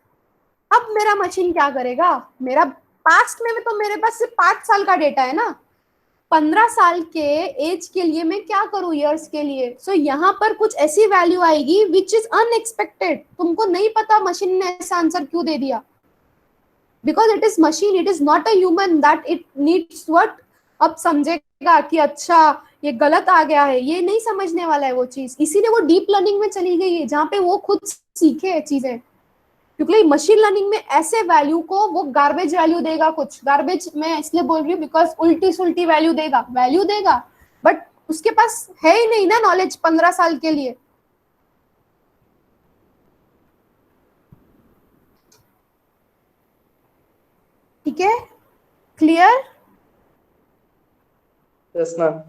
अब मेरा मशीन क्या करेगा, मेरा पास्ट में तो मेरे पास सिर्फ 5 साल का डेटा है ना, 15 साल के एज के लिए मैं क्या करूं, इयर्स के लिए। सो यहाँ पर कुछ ऐसी वैल्यू आएगी विच इज अनएक्सपेक्टेड, तुमको नहीं पता मशीन ने ऐसा आंसर क्यों दे दिया, because it is machine, it is not a human that it needs what. अब समझेगा कि अच्छा ये गलत आ गया है, ये नहीं समझने वाला है वो चीज, इसीलिए वो डीप लर्निंग में चली गई है जहाँ पे वो खुद सीखे चीजें। क्योंकि मशीन लर्निंग में ऐसे वैल्यू को वो गार्बेज वैल्यू देगा, कुछ गार्बेज मैं इसलिए बोल रही हूँ बिकॉज उल्टी सुल्टी वैल्यू देगा, बट उसके पास है ही नहीं ना नॉलेज 15 साल के लिए। ठीक है, clear? Yes ma'am.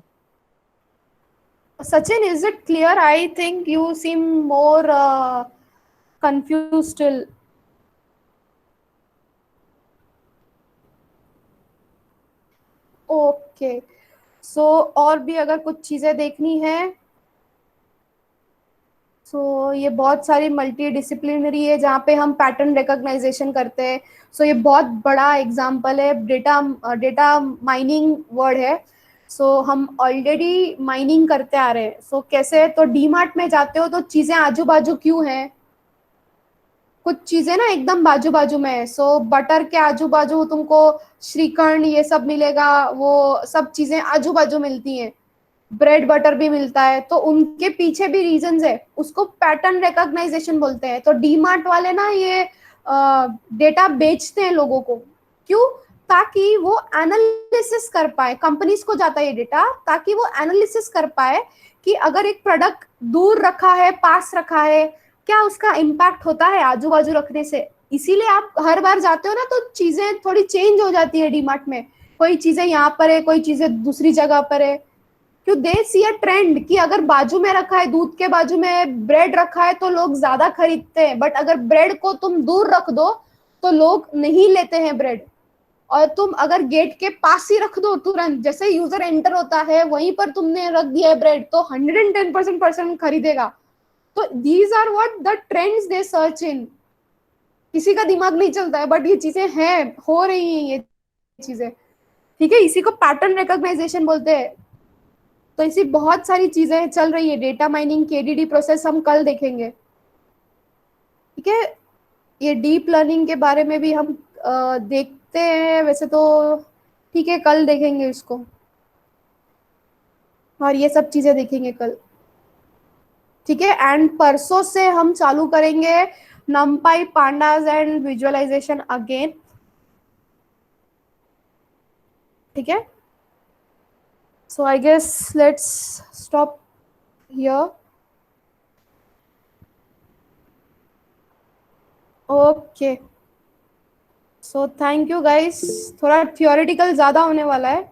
Sachin, is it clear? I think you seem more confused still. Okay, so और भी अगर कुछ चीजें देखनी है सो ये बहुत सारी मल्टी डिसिप्लिनरी है जहाँ पे हम पैटर्न रिकॉग्नाइजेशन करते हैं. सो ये बहुत बड़ा एग्जाम्पल है. डेटा माइनिंग वर्ड है. सो हम ऑलरेडी माइनिंग करते आ रहे हैं. सो कैसे, तो डीमार्ट में जाते हो तो चीजें आजू बाजू क्यों हैं, कुछ चीजें ना एकदम बाजू बाजू में है. सो बटर के आजू बाजू तुमको श्रीखंड ये सब मिलेगा, वो सब चीजें आजू बाजू मिलती हैं. ब्रेड बटर भी मिलता है, तो उनके पीछे भी रीजंस है. उसको पैटर्न रिकॉग्नाइजेशन बोलते हैं. तो डीमार्ट वाले ना ये डेटा बेचते हैं लोगों को. क्यों? ताकि वो एनालिसिस कर पाए. कंपनीज को जाता है ये डेटा ताकि वो एनालिसिस कर पाए कि अगर एक प्रोडक्ट दूर रखा है, पास रखा है, क्या उसका इम्पैक्ट होता है आजू बाजू रखने से. इसीलिए आप हर बार जाते हो ना तो चीजें थोड़ी चेंज हो जाती है डीमार्ट में. कोई चीजें यहाँ पर है, कोई चीजें दूसरी जगह पर है. क्यों? दे सी अ ट्रेंड कि अगर बाजू में रखा है, दूध के बाजू में ब्रेड रखा है तो लोग ज्यादा खरीदते हैं. बट अगर ब्रेड को तुम दूर रख दो तो लोग नहीं लेते हैं ब्रेड. और तुम अगर गेट के पास ही रख दो, तुरंत जैसे यूजर एंटर होता है वहीं पर तुमने रख दिया है ब्रेड, तो 110% पर्सन खरीदेगा. तो these are what the trends they search in. किसी का दिमाग नहीं चलता है, बट ये चीजें हैं, हो रही हैं ये चीजें. ठीक है, इसी को पैटर्न रिकॉग्नाइजेशन बोलते हैं. तो ऐसी बहुत सारी चीजें चल रही है. डेटा माइनिंग, केडीडी प्रोसेस हम कल देखेंगे. ठीक है, ये डीप लर्निंग के बारे में भी हम देखते हैं वैसे तो. ठीक है, कल देखेंगे इसको, और ये सब चीजें देखेंगे कल. ठीक है, एंड परसों से हम चालू करेंगे numpy, pandas and visualisation again. ठीक है, so I guess let's stop here. Okay, so thank you guys. थोड़ा theoretical ज्यादा होने वाला है.